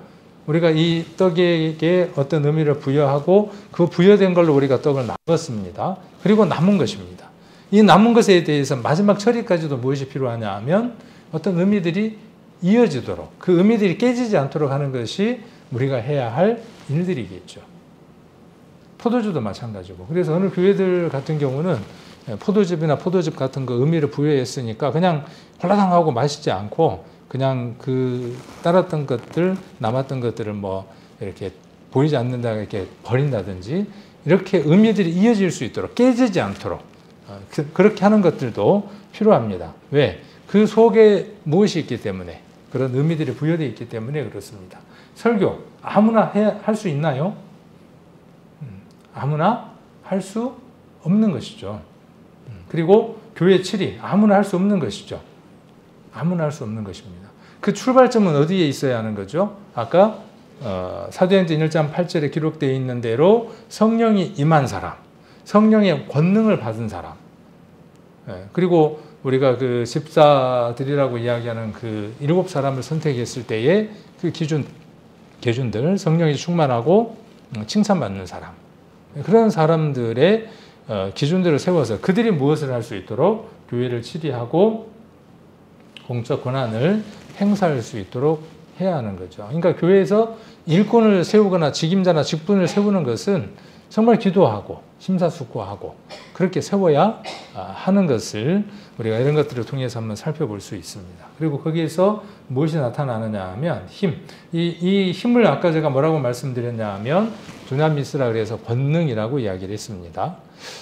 우리가 이 떡에게 어떤 의미를 부여하고 그 부여된 걸로 우리가 떡을 나눴습니다. 그리고 남은 것입니다. 이 남은 것에 대해서 마지막 처리까지도 무엇이 필요하냐 하면 어떤 의미들이 이어지도록 그 의미들이 깨지지 않도록 하는 것이 우리가 해야 할 일들이겠죠. 포도주도 마찬가지고. 그래서 어느 교회들 같은 경우는 포도즙이나 포도즙 같은 거 의미를 부여했으니까 그냥 홀라당하고 마시지 않고 그냥 그 따랐던 것들, 남았던 것들을 뭐 이렇게 보이지 않는다 이렇게 버린다든지 이렇게 의미들이 이어질 수 있도록 깨지지 않도록 그렇게 하는 것들도 필요합니다. 왜? 그 속에 무엇이 있기 때문에 그런 의미들이 부여되어 있기 때문에 그렇습니다. 설교 아무나 할 수 있나요? 아무나 할 수 없는 것이죠. 그리고 교회 치리 아무나 할 수 없는 것이죠. 아무나 할 수 없는 것입니다. 그 출발점은 어디에 있어야 하는 거죠? 아까 사도행전 1장 8절에 기록되어 있는 대로 성령이 임한 사람, 성령의 권능을 받은 사람, 그리고 우리가 그 집사들이라고 이야기하는 그 7사람을 선택했을 때의 그 기준들, 성령이 충만하고 칭찬받는 사람, 그런 사람들의 기준들을 세워서 그들이 무엇을 할 수 있도록 교회를 치리하고 공적 권한을 행사할 수 있도록 해야 하는 거죠. 그러니까 교회에서 일꾼을 세우거나 직임자나 직분을 세우는 것은 정말 기도하고 심사숙고하고 그렇게 세워야 하는 것을 우리가 이런 것들을 통해서 한번 살펴볼 수 있습니다. 그리고 거기에서 무엇이 나타나느냐 하면 힘. 이 힘을 아까 제가 뭐라고 말씀드렸냐 하면 두나미스라 그래서 권능이라고 이야기를 했습니다.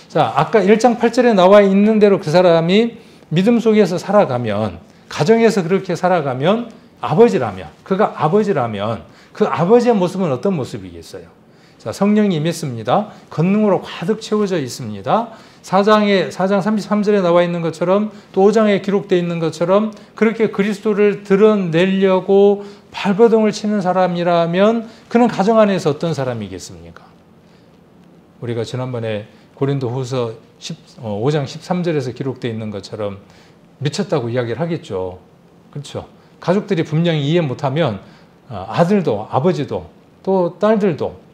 자, 아까 1장 8절에 나와 있는 대로 그 사람이 믿음 속에서 살아가면 가정에서 그렇게 살아가면 그가 아버지라면 그 아버지의 모습은 어떤 모습이겠어요? 자, 성령이 임했습니다. 권능으로 가득 채워져 있습니다. 4장 33절에 나와 있는 것처럼 또 5장에 기록되어 있는 것처럼 그렇게 그리스도를 드러내려고 발버둥을 치는 사람이라면 그는 가정 안에서 어떤 사람이겠습니까? 우리가 지난번에 고린도후서 5장 13절에서 기록되어 있는 것처럼 미쳤다고 이야기를 하겠죠. 그렇죠? 가족들이 분명히 이해 못하면 아들도 아버지도 또 딸들도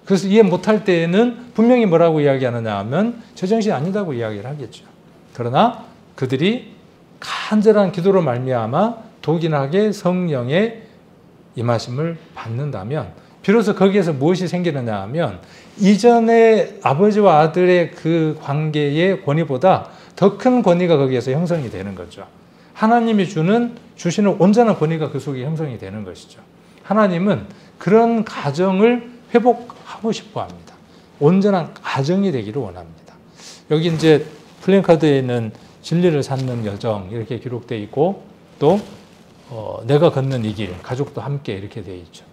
그래서 이해 못할 때에는 분명히 뭐라고 이야기하느냐 하면 제정신이 아니다고 이야기를 하겠죠. 그러나 그들이 간절한 기도로 말미암아 독인하게 성령의 임하심을 받는다면 비로소 거기에서 무엇이 생기느냐 하면 이전에 아버지와 아들의 그 관계의 권위보다 더 큰 권위가 거기에서 형성이 되는 거죠. 하나님이 주시는 온전한 권위가 그 속에 형성이 되는 것이죠. 하나님은 그런 가정을 회복하고 싶어 합니다. 온전한 가정이 되기를 원합니다. 여기 이제 플랜카드에 있는 진리를 찾는 여정 이렇게 기록되어 있고 또 내가 걷는 이 길, 가족도 함께 이렇게 되어 있죠.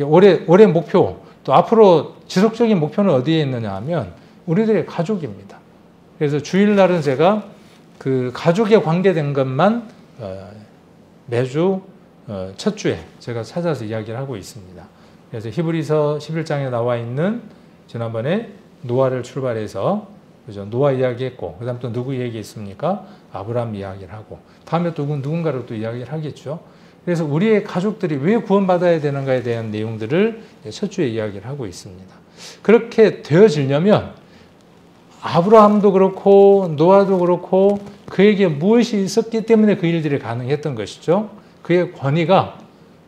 올해 목표, 또 앞으로 지속적인 목표는 어디에 있느냐 하면 우리들의 가족입니다. 그래서 주일날은 제가 그 가족에 관계된 것만 매주 첫 주에 제가 찾아서 이야기를 하고 있습니다. 그래서 히브리서 11장에 나와 있는 지난번에 노아를 출발해서 그죠? 노아 이야기했고 그 다음 또 누구 이야기했습니까? 아브라함 이야기를 하고 다음에 또 누군가를 또 이야기를 하겠죠. 그래서 우리의 가족들이 왜 구원받아야 되는가에 대한 내용들을 첫 주에 이야기를 하고 있습니다. 그렇게 되어지려면 아브라함도 그렇고 노아도 그렇고 그에게 무엇이 있었기 때문에 그 일들이 가능했던 것이죠. 그의 권위가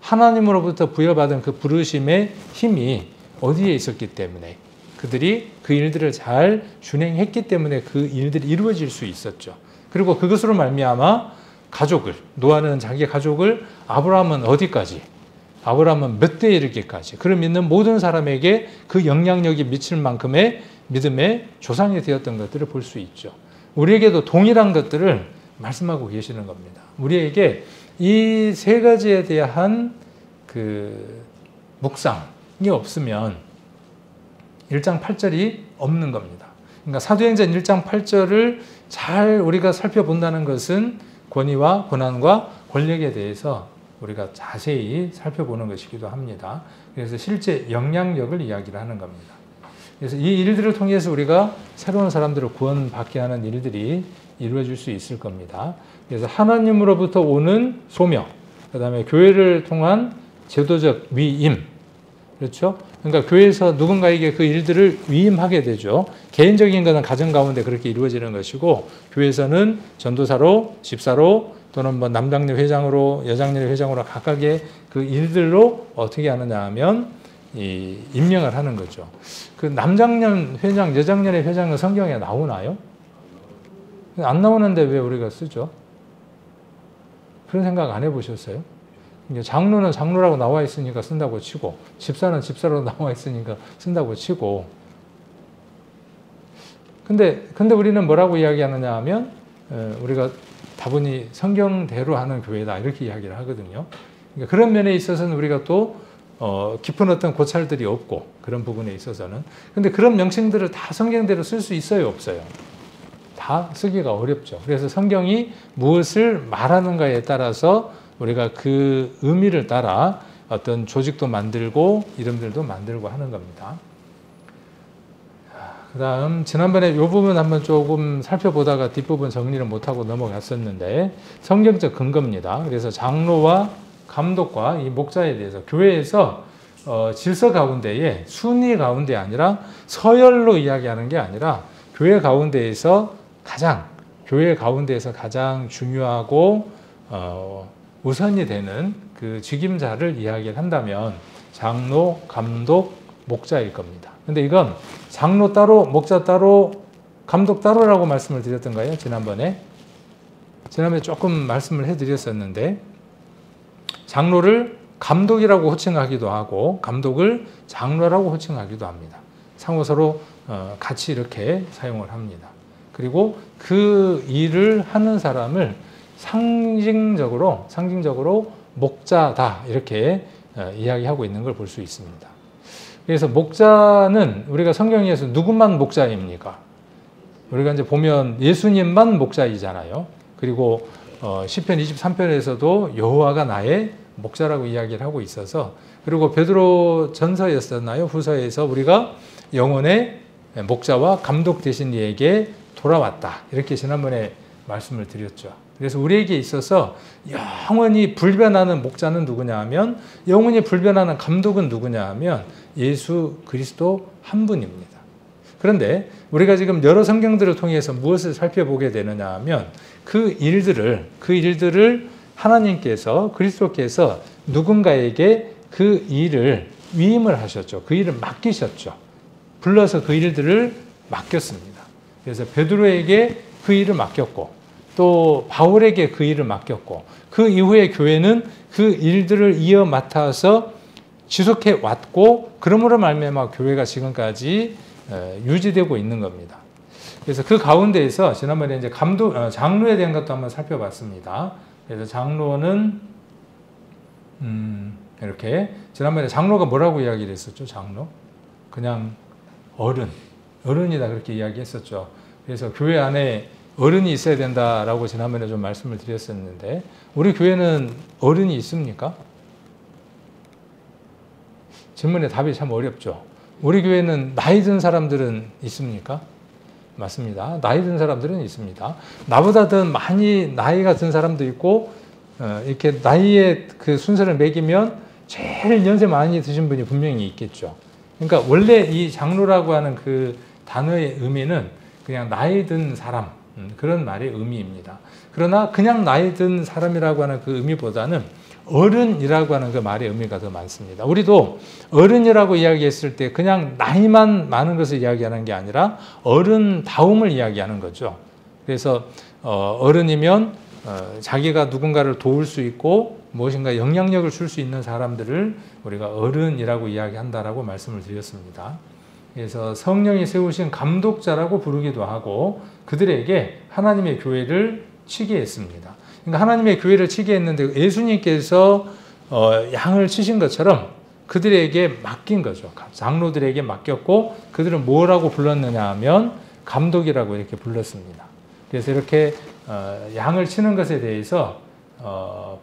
하나님으로부터 부여받은 그 부르심의 힘이 어디에 있었기 때문에 그들이 그 일들을 잘 준행했기 때문에 그 일들이 이루어질 수 있었죠. 그리고 그것으로 말미암아 가족을, 노아는 자기 가족을 아브라함은 어디까지, 아브라함은 몇 대에 이르기까지 그를 믿는 모든 사람에게 그 영향력이 미칠 만큼의 믿음의 조상이 되었던 것들을 볼 수 있죠. 우리에게도 동일한 것들을 말씀하고 계시는 겁니다. 우리에게 이 세 가지에 대한 그 묵상이 없으면 1장 8절이 없는 겁니다. 그러니까 사도행전 1장 8절을 잘 우리가 살펴본다는 것은 권위와 권한과 권력에 대해서 우리가 자세히 살펴보는 것이기도 합니다. 그래서 실제 영향력을 이야기를 하는 겁니다. 그래서 이 일들을 통해서 우리가 새로운 사람들을 구원받게 하는 일들이 이루어질 수 있을 겁니다. 그래서 하나님으로부터 오는 소명, 그 다음에 교회를 통한 제도적 위임, 그렇죠? 그러니까 교회에서 누군가에게 그 일들을 위임하게 되죠. 개인적인 것은 가정 가운데 그렇게 이루어지는 것이고, 교회에서는 전도사로, 집사로, 또는 뭐 남장례 회장으로, 여장례 회장으로 각각의 그 일들로 어떻게 하느냐 하면 임명을 하는 거죠. 그 남장년 회장, 여장년의 회장은 성경에 나오나요? 안 나오는데 왜 우리가 쓰죠? 그런 생각 안 해보셨어요? 장로는 장로라고 나와 있으니까 쓴다고 치고, 집사는 집사로 나와 있으니까 쓴다고 치고. 근데 우리는 뭐라고 이야기하느냐 하면, 우리가 다분히 성경대로 하는 교회다, 이렇게 이야기를 하거든요. 그러니까 그런 면에 있어서는 우리가 또, 깊은 어떤 고찰들이 없고, 그런 부분에 있어서는. 근데 그런 명칭들을 다 성경대로 쓸 수 있어요, 없어요? 다 쓰기가 어렵죠. 그래서 성경이 무엇을 말하는가에 따라서 우리가 그 의미를 따라 어떤 조직도 만들고 이름들도 만들고 하는 겁니다. 그 다음 지난번에 이 부분 한번 조금 살펴보다가 뒷부분 정리를 못하고 넘어갔었는데, 성경적 근거입니다. 그래서 장로와 감독과 이 목자에 대해서 교회에서 질서 가운데에 순위 가운데 아니라 서열로 이야기하는 게 아니라 교회 가운데에서 가장 중요하고 우선이 되는 그 직임자를 이야기를 한다면 장로, 감독, 목자일 겁니다. 근데 이건 장로 따로, 목자 따로, 감독 따로라고 말씀을 드렸던가요? 지난번에 조금 말씀을 해드렸었는데, 장로를 감독이라고 호칭하기도 하고 감독을 장로라고 호칭하기도 합니다. 상호 서로 같이 이렇게 사용을 합니다. 그리고 그 일을 하는 사람을 상징적으로 목자다, 이렇게 이야기하고 있는 걸 볼 수 있습니다. 그래서 목자는 우리가 성경에서 누구만 목자입니까? 우리가 이제 보면 예수님만 목자이잖아요. 그리고 시편 23편에서도 여호와가 나의 목자라고 이야기를 하고 있어서, 그리고 베드로 전서였었나요? 후서에서 우리가 영혼의 목자와 감독 되신 이에게 돌아왔다, 이렇게 지난번에 말씀을 드렸죠. 그래서 우리에게 있어서 영원히 불변하는 목자는 누구냐 하면, 영원히 불변하는 감독은 누구냐 하면 예수 그리스도 한 분입니다. 그런데 우리가 지금 여러 성경들을 통해서 무엇을 살펴보게 되느냐 하면, 그 일들을 하나님께서, 그리스도께서 누군가에게 그 일을 위임을 하셨죠. 그 일을 맡기셨죠. 불러서 그 일들을 맡겼습니다. 그래서 베드로에게 그 일을 맡겼고, 또 바울에게 그 일을 맡겼고, 그 이후에 교회는 그 일들을 이어 맡아서 지속해 왔고, 그러므로 말미암아 교회가 지금까지 유지되고 있는 겁니다. 그래서 그 가운데에서 지난번에 이제 장로에 대한 것도 한번 살펴봤습니다. 그래서 장로는 이렇게 지난번에 장로가 뭐라고 이야기를 했었죠? 장로 그냥 어른이다, 그렇게 이야기했었죠. 그래서 교회 안에 어른이 있어야 된다라고 지난번에 좀 말씀을 드렸었는데, 우리 교회는 어른이 있습니까? 질문에 답이 참 어렵죠. 우리 교회는 나이 든 사람들은 있습니까? 맞습니다. 나이 든 사람들은 있습니다. 나보다 더 많이 나이가 든 사람도 있고, 이렇게 나이의 그 순서를 매기면 제일 연세 많이 드신 분이 분명히 있겠죠. 그러니까 원래 이 장로라고 하는 그 단어의 의미는 그냥 나이 든 사람, 그런 말의 의미입니다. 그러나 그냥 나이 든 사람이라고 하는 그 의미보다는 어른이라고 하는 그 말의 의미가 더 많습니다. 우리도 어른이라고 이야기했을 때 그냥 나이만 많은 것을 이야기하는 게 아니라 어른다움을 이야기하는 거죠. 그래서 어른이면 자기가 누군가를 도울 수 있고 무엇인가 영향력을 줄 수 있는 사람들을 우리가 어른이라고 이야기한다라고 말씀을 드렸습니다. 그래서 성령이 세우신 감독자라고 부르기도 하고, 그들에게 하나님의 교회를 치게 했습니다. 그러니까 하나님의 교회를 치게 했는데 예수님께서 양을 치신 것처럼 그들에게 맡긴 거죠. 장로들에게 맡겼고, 그들은 뭐라고 불렀느냐 하면 감독이라고 이렇게 불렀습니다. 그래서 이렇게 양을 치는 것에 대해서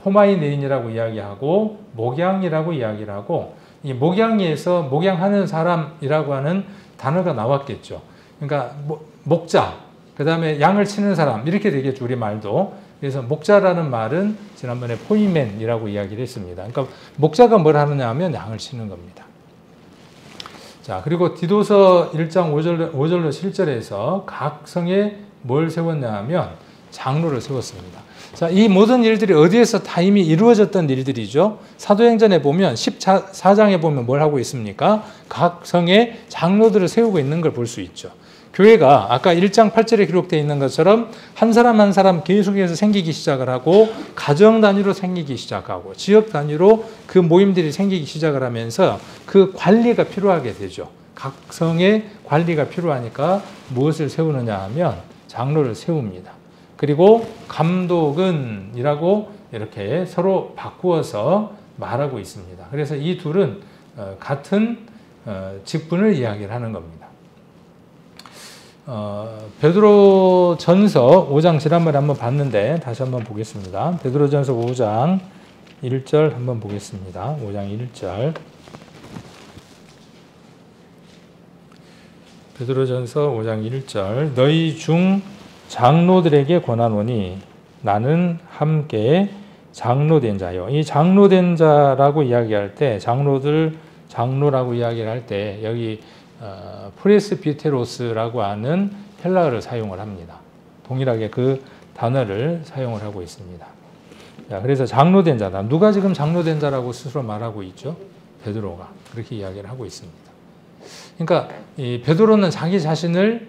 포마이네인이라고 이야기하고 목양이라고 이야기를 하고, 이 목양에서 목양하는 사람이라고 하는 단어가 나왔겠죠. 그러니까 목자, 그 다음에 양을 치는 사람 이렇게 되겠죠. 우리 말도. 그래서 목자라는 말은 지난번에 포이맨이라고 이야기를 했습니다. 그러니까 목자가 뭘 하느냐 하면 양을 치는 겁니다. 자, 그리고 디도서 1장 5절로 7절에서 각 성에 뭘 세웠냐 하면 장로를 세웠습니다. 자, 이 모든 일들이 어디에서 다 이미 이루어졌던 일들이죠. 사도행전에 보면 14장에 보면 뭘 하고 있습니까? 각 성에 장로들을 세우고 있는 걸 볼 수 있죠. 교회가 아까 1장 8절에 기록되어 있는 것처럼 한 사람 한 사람 계속해서 생기기 시작을 하고 가정 단위로 생기기 시작하고 지역 단위로 그 모임들이 생기기 시작을 하면서 그 관리가 필요하게 되죠. 각 성의 관리가 필요하니까 무엇을 세우느냐 하면 장로를 세웁니다. 그리고 감독은 이라고 이렇게 서로 바꾸어서 말하고 있습니다. 그래서 이 둘은 같은 직분을 이야기를 하는 겁니다. 베드로전서 5장 지난번에 한번 봤는데 다시 한번 보겠습니다. 베드로전서 5장 1절 한번 보겠습니다. 5장 1절. 베드로전서 5장 1절. 너희 중 장로들에게 권하노니 나는 함께 장로된 자요. 이 장로된 자라고 이야기할 때 장로라고 이야기를 할 때 여기 프레스비테로스라고 하는 헬라어를 사용을 합니다. 동일하게 그 단어를 사용을 하고 있습니다. 자, 그래서 장로된 자다. 누가 지금 장로된 자라고 스스로 말하고 있죠? 베드로가 그렇게 이야기를 하고 있습니다. 그러니까 이 베드로는 자기 자신을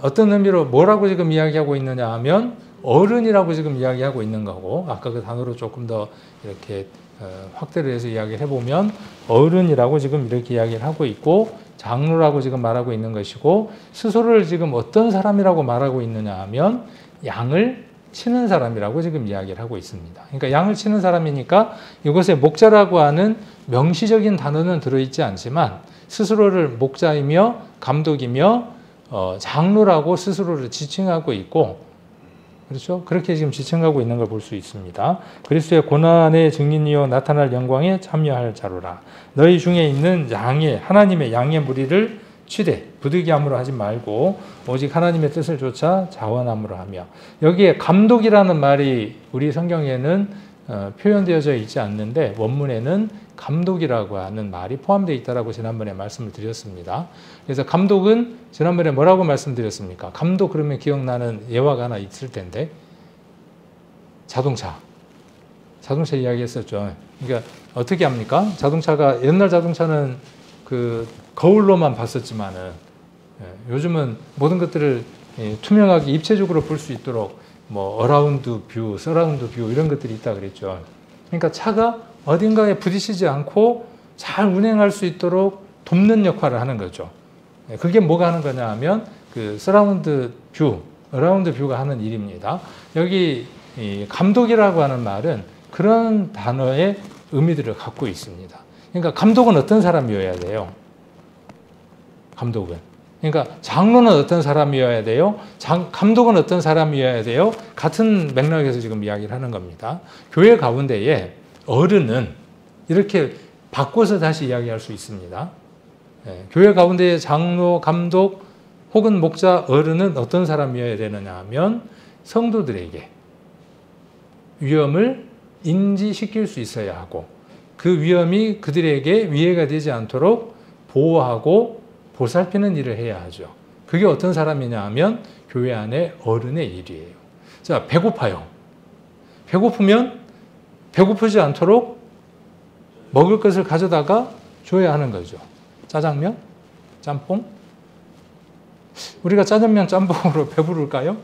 어떤 의미로 뭐라고 지금 이야기하고 있느냐 하면 어른이라고 지금 이야기하고 있는 거고 아까 그 단어로 조금 더 이렇게 확대를 해서 이야기를 해보면 어른이라고 지금 이렇게 이야기를 하고 있고 장로라고 지금 말하고 있는 것이고 스스로를 지금 어떤 사람이라고 말하고 있느냐 하면 양을 치는 사람이라고 지금 이야기를 하고 있습니다. 그러니까 양을 치는 사람이니까 이것에 목자라고 하는 명시적인 단어는 들어있지 않지만 스스로를 목자이며 감독이며 장로라고 스스로를 지칭하고 있고 그렇죠? 그렇게 지금 지칭하고 있는 걸 볼 수 있습니다. 그리스도의 고난의 증인이요 나타날 영광에 참여할 자로라. 너희 중에 있는 하나님의 양의 무리를 취대 부득이함으로 하지 말고 오직 하나님의 뜻을 좇아 자원함으로 하며 여기에 감독이라는 말이 우리 성경에는 표현되어져 있지 않는데 원문에는 감독이라고 하는 말이 포함되어 있다라고 지난번에 말씀을 드렸습니다. 그래서 감독은 지난번에 뭐라고 말씀드렸습니까? 감독 그러면 기억나는 예화가 하나 있을 텐데 자동차 이야기했었죠. 그러니까 어떻게 합니까? 자동차가 옛날 자동차는 그 거울로만 봤었지만은 요즘은 모든 것들을 투명하게 입체적으로 볼 수 있도록 뭐 어라운드 뷰, 서라운드 뷰 이런 것들이 있다 그랬죠. 그러니까 차가 어딘가에 부딪히지 않고 잘 운행할 수 있도록 돕는 역할을 하는 거죠. 그게 뭐가 하는 거냐 하면 그 서라운드 뷰, 어라운드 뷰가 하는 일입니다. 여기 이 감독이라고 하는 말은 그런 단어의 의미들을 갖고 있습니다. 그러니까 감독은 어떤 사람이어야 돼요? 감독은. 그러니까 장로는 어떤 사람이어야 돼요? 감독은 어떤 사람이어야 돼요? 같은 맥락에서 지금 이야기를 하는 겁니다. 교회 가운데에 어른은 이렇게 바꿔서 다시 이야기할 수 있습니다. 교회 가운데에 장로, 감독 혹은 목자, 어른은 어떤 사람이어야 되느냐 하면 성도들에게 위험을 인지시킬 수 있어야 하고 그 위험이 그들에게 위해가 되지 않도록 보호하고 보살피는 일을 해야 하죠. 그게 어떤 사람이냐 하면 교회 안에 어른의 일이에요. 자, 배고파요. 배고프면 배고프지 않도록 먹을 것을 가져다가 줘야 하는 거죠. 짜장면? 짬뽕? 우리가 짜장면, 짬뽕으로 배부를까요?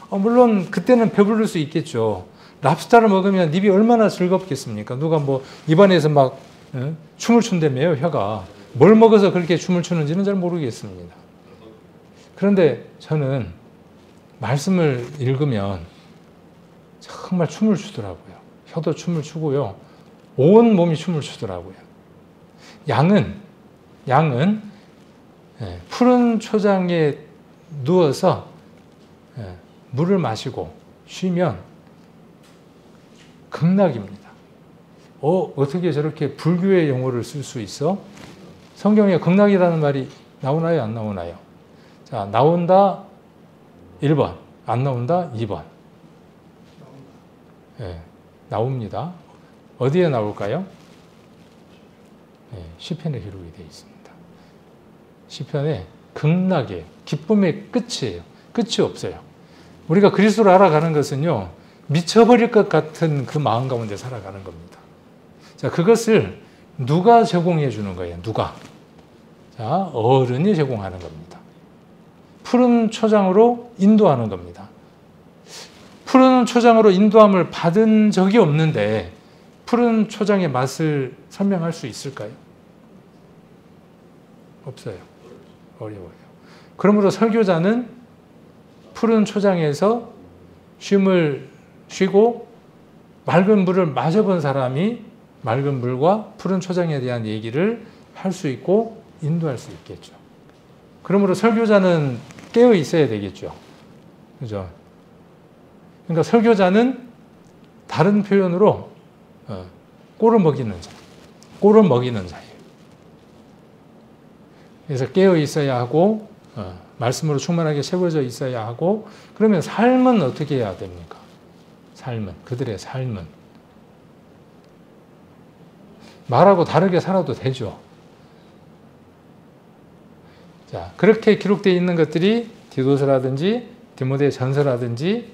물론 그때는 배부를 수 있겠죠. 랍스타를 먹으면 입이 얼마나 즐겁겠습니까? 누가 뭐 입안에서 막 춤을 춘다며요, 혀가. 뭘 먹어서 그렇게 춤을 추는지는 잘 모르겠습니다. 그런데 저는 말씀을 읽으면 정말 춤을 추더라고요. 혀도 춤을 추고요. 온 몸이 춤을 추더라고요. 양은 푸른 초장에 누워서 물을 마시고 쉬면 극락입니다. 어떻게 저렇게 불교의 용어를 쓸 수 있어? 성경에 극락이라는 말이 나오나요? 안 나오나요? 자, 나온다 1번, 안 나온다 2번. 네, 나옵니다. 어디에 나올까요? 네, 시편에 기록이 되어 있습니다. 시편에 극락이에요. 기쁨의 끝이에요. 끝이 없어요. 우리가 그리스도를 알아가는 것은요, 미쳐버릴 것 같은 그 마음 가운데 살아가는 겁니다. 자, 그것을 누가 제공해 주는 거예요? 누가? 자, 어른이 제공하는 겁니다. 푸른 초장으로 인도하는 겁니다. 푸른 초장으로 인도함을 받은 적이 없는데 푸른 초장의 맛을 설명할 수 있을까요? 없어요. 어려워요. 그러므로 설교자는 푸른 초장에서 쉼을 쉬고 맑은 물을 마셔본 사람이 맑은 물과 푸른 초장에 대한 얘기를 할 수 있고 인도할 수 있겠죠. 그러므로 설교자는 깨어 있어야 되겠죠. 그죠? 그러니까 설교자는 다른 표현으로 꼴을 먹이는 자, 꼴을 먹이는 자예요. 그래서 깨어 있어야 하고 말씀으로 충만하게 채워져 있어야 하고, 그러면 삶은 어떻게 해야 됩니까? 삶은, 그들의 삶은 말하고 다르게 살아도 되죠. 자, 그렇게 기록되어 있는 것들이 디도서라든지 디모데 전서라든지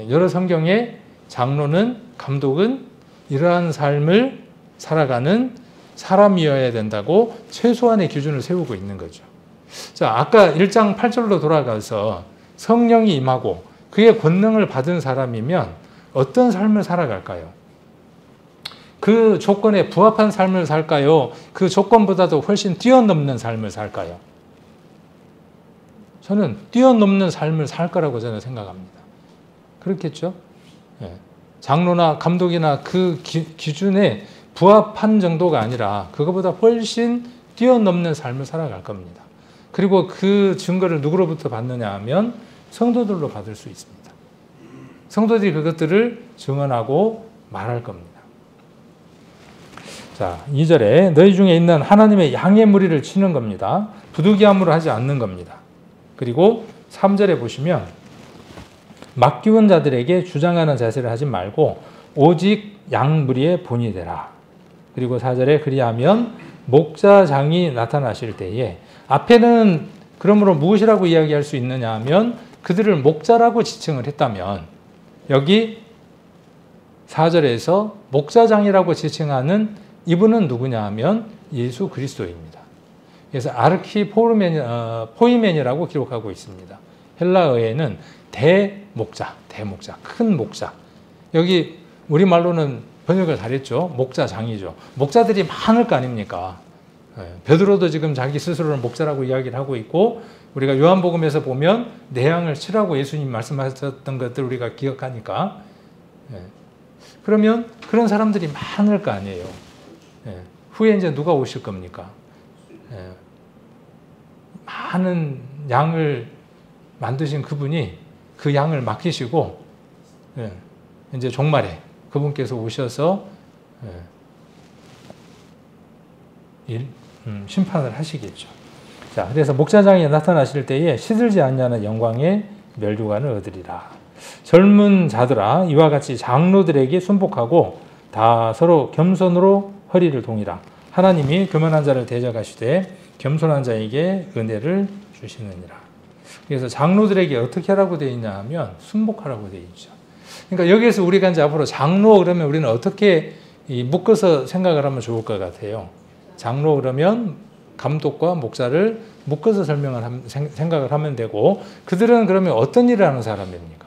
여러 성경의 장로는, 감독은 이러한 삶을 살아가는 사람이어야 된다고 최소한의 기준을 세우고 있는 거죠. 자, 아까 1장 8절로 돌아가서 성령이 임하고 그의 권능을 받은 사람이면 어떤 삶을 살아갈까요? 그 조건에 부합한 삶을 살까요? 그 조건보다도 훨씬 뛰어넘는 삶을 살까요? 저는 뛰어넘는 삶을 살 거라고 저는 생각합니다. 그렇겠죠? 예. 장로나 감독이나 그 기준에 부합한 정도가 아니라 그거보다 훨씬 뛰어넘는 삶을 살아갈 겁니다. 그리고 그 증거를 누구로부터 받느냐 하면 성도들로 받을 수 있습니다. 성도들이 그것들을 증언하고 말할 겁니다. 자, 2절에 너희 중에 있는 하나님의 양의 무리를 치는 겁니다. 부득이함으로 하지 않는 겁니다. 그리고 3절에 보시면 맡기운 자들에게 주장하는 자세를 하지 말고 오직 양 무리의 본이 되라. 그리고 4절에 그리하면 목자장이 나타나실 때에, 앞에는 그러므로 무엇이라고 이야기할 수 있느냐 하면 그들을 목자라고 지칭을 했다면, 여기 4절에서 목자장이라고 지칭하는 이분은 누구냐 하면 예수 그리스도입니다. 그래서 포이멘이라고 기록하고 있습니다. 헬라어에는 대목자, 큰 목자. 여기 우리말로는 번역을 잘했죠. 목자장이죠. 목자들이 많을 거 아닙니까? 베드로도 지금 자기 스스로를 목자라고 이야기를 하고 있고, 우리가 요한복음에서 보면 내 양을 치라고 예수님 말씀하셨던 것들 우리가 기억하니까, 그러면 그런 사람들이 많을 거 아니에요. 후에 이제 누가 오실 겁니까? 많은 양을 만드신 그분이 그 양을 맡기시고 이제 종말에 그분께서 오셔서 심판을 하시겠죠. 자, 그래서 목자장이 나타나실 때에 시들지 않냐는 영광의 멸류관을 얻으리라. 젊은 자들아, 이와 같이 장로들에게 순복하고 다 서로 겸손으로 허리를 동이라. 하나님이 교만한 자를 대적하시되 겸손한 자에게 은혜를 주시느니라. 그래서 장로들에게 어떻게 하라고 되어 있냐 하면 순복하라고 되어 있죠. 그러니까 여기에서 우리가 이제 앞으로 장로 그러면 우리는 어떻게 묶어서 생각을 하면 좋을 것 같아요. 장로 그러면 감독과 목자를 묶어서 생각을 하면 되고, 그들은 그러면 어떤 일을 하는 사람입니까?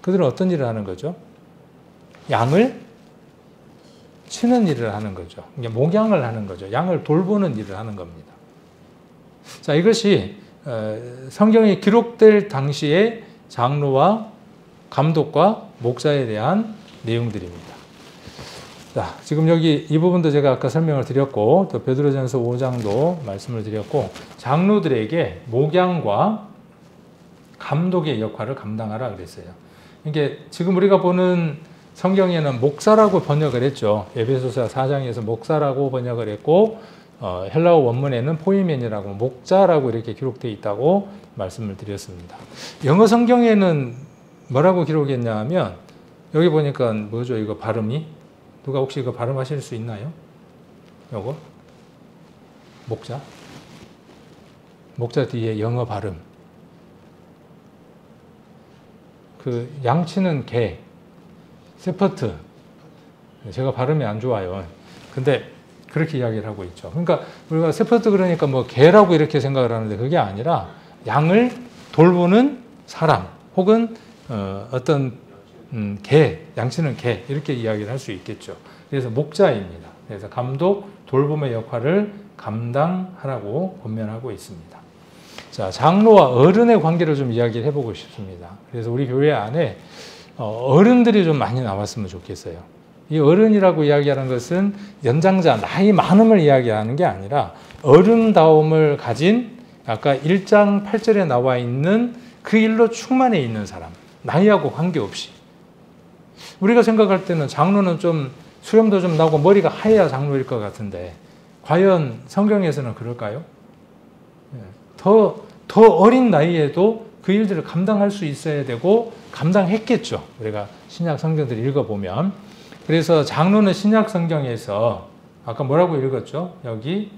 그들은 어떤 일을 하는 거죠? 양을 치는 일을 하는 거죠. 목양을 하는 거죠. 양을 돌보는 일을 하는 겁니다. 자, 이것이 성경에 기록될 당시에 장로와 감독과 목자에 대한 내용들입니다. 자, 지금 여기 이 부분도 제가 아까 설명을 드렸고, 또 베드로전서 5장도 말씀을 드렸고, 장로들에게 목양과 감독의 역할을 감당하라 그랬어요. 이게 지금 우리가 보는 성경에는 목사라고 번역을 했죠. 에베소서 4장에서 목사라고 번역을 했고, 헬라어 원문에는 포이멘이라고 목자라고 이렇게 기록되어 있다고 말씀을 드렸습니다. 영어 성경에는 뭐라고 기록했냐 하면 여기 보니까 뭐죠? 이거 발음이? 누가 혹시 이거 발음하실 수 있나요? 요거? 목자? 목자 뒤에 영어 발음. 그 양치는 개, 세퍼트. 제가 발음이 안 좋아요. 근데 그렇게 이야기를 하고 있죠. 그러니까 우리가 세퍼트 그러니까 뭐 개라고 이렇게 생각을 하는데 그게 아니라 양을 돌보는 사람 혹은 어떤 개, 양치는 개 이렇게 이야기를 할 수 있겠죠. 그래서 목자입니다. 그래서 감독, 돌봄의 역할을 감당하라고 권면하고 있습니다. 자, 장로와 어른의 관계를 좀 이야기를 해보고 싶습니다. 그래서 우리 교회 안에 어른들이 좀 많이 나왔으면 좋겠어요. 이 어른이라고 이야기하는 것은 연장자, 나이 많음을 이야기하는 게 아니라 어른다움을 가진 아까 1장 8절에 나와 있는 그 일로 충만해 있는 사람, 나이하고 관계없이. 우리가 생각할 때는 장로는 좀 수염도 좀 나고 머리가 하얘야 장로일 것 같은데 과연 성경에서는 그럴까요? 더 어린 나이에도 그 일들을 감당할 수 있어야 되고 감당했겠죠. 우리가 신약 성경들을 읽어보면. 그래서 장로는 신약 성경에서 아까 뭐라고 읽었죠? 여기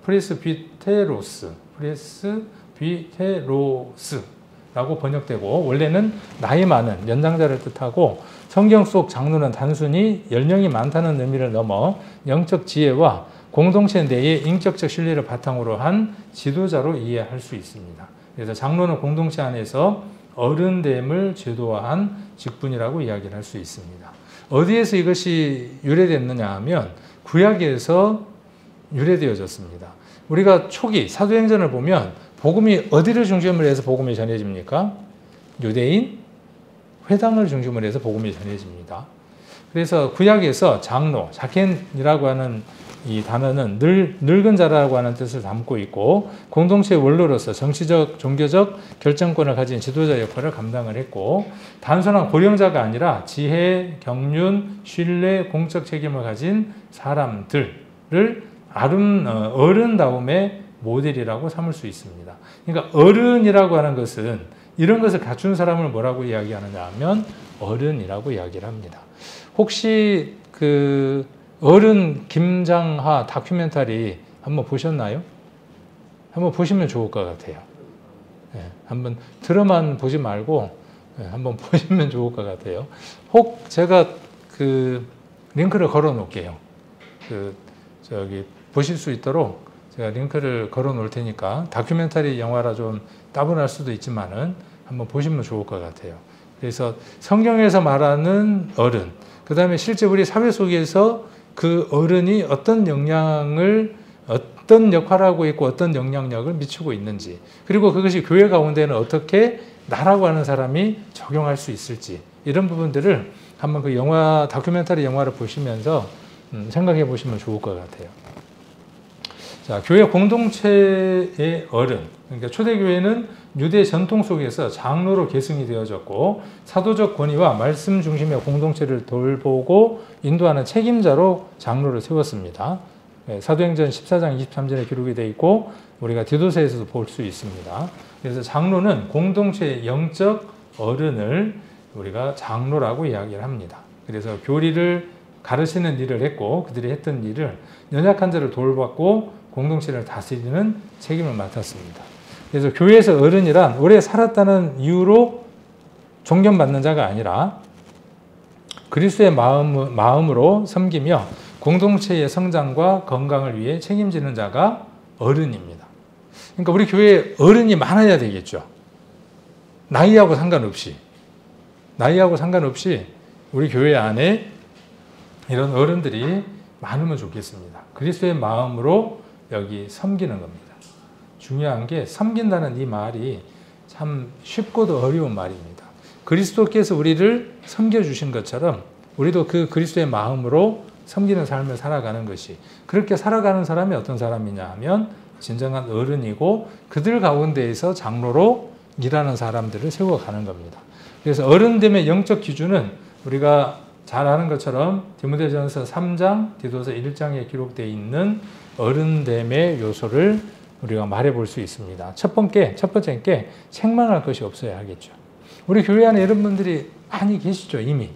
프레스비테로스라고 번역되고 원래는 나이 많은 연장자를 뜻하고 성경 속 장로는 단순히 연령이 많다는 의미를 넘어 영적 지혜와 공동체 내의 인격적 신뢰를 바탕으로 한 지도자로 이해할 수 있습니다. 그래서 장로는 공동체 안에서 어른됨을 제도화한 직분이라고 이야기를 할 수 있습니다. 어디에서 이것이 유래됐느냐 하면 구약에서 유래되어졌습니다. 우리가 초기 사도행전을 보면 복음이 어디를 중심으로 해서 복음이 전해집니까? 유대인 회당을 중심으로 해서 복음이 전해집니다. 그래서 구약에서 장로, 자켄이라고 하는 이 단어는 늙은 자라고 하는 뜻을 담고 있고 공동체의 원로로서 정치적, 종교적 결정권을 가진 지도자 역할을 감당을 했고 단순한 고령자가 아니라 지혜, 경륜, 신뢰, 공적 책임을 가진 사람들을 어른다움의 모델이라고 삼을 수 있습니다. 그러니까 어른이라고 하는 것은 이런 것을 갖춘 사람을 뭐라고 이야기하느냐 하면 어른이라고 이야기를 합니다. 혹시 그 어른 김장하 다큐멘터리 한번 보셨나요? 한번 보시면 좋을 것 같아요. 네, 한번 들어만 보지 말고 한번 보시면 좋을 것 같아요. 혹 제가 그 링크를 걸어 놓을게요. 저기 보실 수 있도록 제가 링크를 걸어 놓을 테니까 다큐멘터리 영화라 좀 따분할 수도 있지만은 한번 보시면 좋을 것 같아요. 그래서 성경에서 말하는 어른, 그 다음에 실제 우리 사회 속에서 그 어른이 어떤 역할을 하고 있고 어떤 영향력을 미치고 있는지, 그리고 그것이 교회 가운데는 어떻게 나라고 하는 사람이 적용할 수 있을지, 이런 부분들을 한번 그 영화, 다큐멘터리 영화를 보시면서 생각해 보시면 좋을 것 같아요. 자, 교회 공동체의 어른, 그러니까 초대교회는 유대 전통 속에서 장로로 계승이 되어졌고 사도적 권위와 말씀 중심의 공동체를 돌보고 인도하는 책임자로 장로를 세웠습니다. 사도행전 14장 23절에 기록이 되어 있고 우리가 디도서에서도 볼 수 있습니다. 그래서 장로는 공동체의 영적 어른을 우리가 장로라고 이야기를 합니다. 그래서 교리를 가르치는 일을 했고 그들이 했던 일을 연약한 자를 돌봤고 공동체를 다스리는 책임을 맡았습니다. 그래서 교회에서 어른이란 오래 살았다는 이유로 존경받는 자가 아니라 그리스도의 마음으로 섬기며 공동체의 성장과 건강을 위해 책임지는 자가 어른입니다. 그러니까 우리 교회에 어른이 많아야 되겠죠. 나이하고 상관없이 우리 교회 안에 이런 어른들이 많으면 좋겠습니다. 그리스도의 마음으로 여기 섬기는 겁니다. 중요한 게 섬긴다는 이 말이 참 쉽고도 어려운 말입니다. 그리스도께서 우리를 섬겨주신 것처럼 우리도 그 그리스도의 마음으로 섬기는 삶을 살아가는 것이, 그렇게 살아가는 사람이 어떤 사람이냐 하면 진정한 어른이고 그들 가운데에서 장로로 일하는 사람들을 세워가는 겁니다. 그래서 어른됨의 영적 기준은 우리가 잘 아는 것처럼 디모데전서 3장, 디도서 1장에 기록되어 있는 어른됨의 요소를 우리가 말해볼 수 있습니다. 첫 번째는 게 책망할 것이 없어야 하겠죠. 우리 교회 안에 이런 분들이 많이 계시죠, 이미.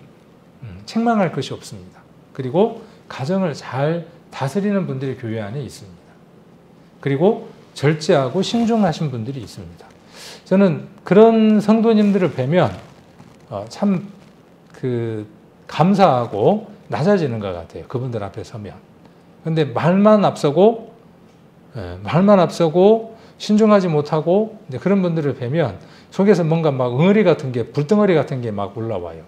책망할 것이 없습니다. 그리고 가정을 잘 다스리는 분들이 교회 안에 있습니다. 그리고 절제하고 신중하신 분들이 있습니다. 저는 그런 성도님들을 뵈면 참 감사하고 낮아지는 것 같아요. 그분들 앞에 서면. 근데 말만 앞서고 신중하지 못하고 그런 분들을 뵈면 속에서 뭔가 막 응어리 같은 게, 불덩어리 같은 게 막 올라와요.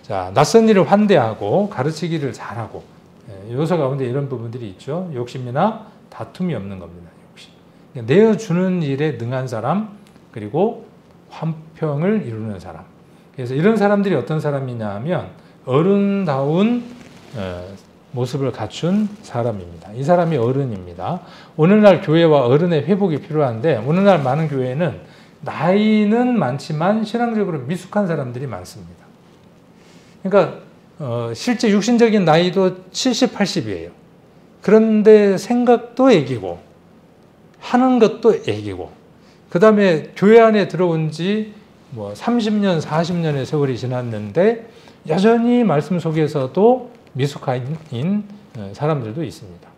자, 낯선 일을 환대하고 가르치기를 잘하고, 요소 가운데 이런 부분들이 있죠. 욕심이나 다툼이 없는 겁니다. 욕심. 내어주는 일에 능한 사람, 그리고 화평을 이루는 사람. 그래서 이런 사람들이 어떤 사람이냐 하면 어른다운 모습을 갖춘 사람입니다. 이 사람이 어른입니다. 오늘날 교회와 어른의 회복이 필요한데, 오늘날 많은 교회는 나이는 많지만 신앙적으로 미숙한 사람들이 많습니다. 그러니까 실제 육신적인 나이도 70, 80이에요. 그런데 생각도 애기고 하는 것도 애기고, 그 다음에 교회 안에 들어온 지 30년, 40년의 세월이 지났는데 여전히 말씀 속에서도 미숙한 사람들도 있습니다.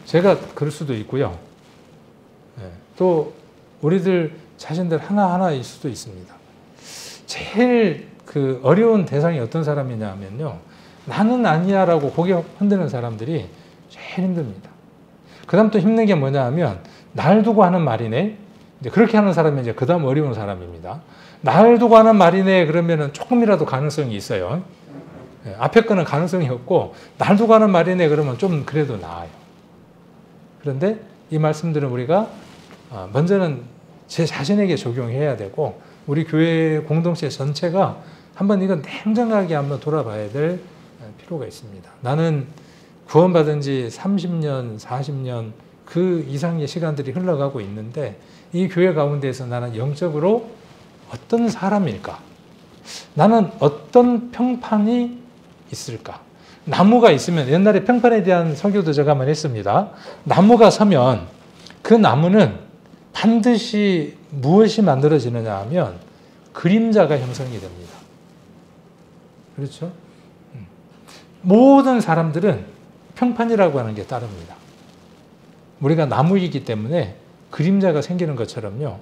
제가 그럴 수도 있고요. 또 우리들 자신들 하나하나일 수도 있습니다. 제일 어려운 대상이 어떤 사람이냐 하면요, 나는 아니야 라고 고개 흔드는 사람들이 제일 힘듭니다. 그 다음 또 힘든 게 뭐냐 하면 날 두고 하는 말이네. 이제 그렇게 하는 사람이 이제 그 다음 어려운 사람입니다. 날 두고 하는 말이네 그러면은 조금이라도 가능성이 있어요. 앞에 거는 가능성이 없고 날 두고 하는 말이네 그러면 좀 그래도 나아요. 그런데 이 말씀들은 우리가 먼저는 제 자신에게 적용해야 되고, 우리 교회 공동체 전체가 한번 이건 냉정하게 한번 돌아봐야 될 필요가 있습니다. 나는 구원받은 지 30년, 40년 그 이상의 시간들이 흘러가고 있는데 이 교회 가운데에서 나는 영적으로 어떤 사람일까? 나는 어떤 평판이 있을까? 나무가 있으면, 옛날에 평판에 대한 설교도 제가 한번 했습니다. 나무가 서면 그 나무는 반드시 무엇이 만들어지느냐 하면 그림자가 형성이 됩니다. 그렇죠? 모든 사람들은 평판이라고 하는 게 따릅니다. 우리가 나무이기 때문에 그림자가 생기는 것처럼요.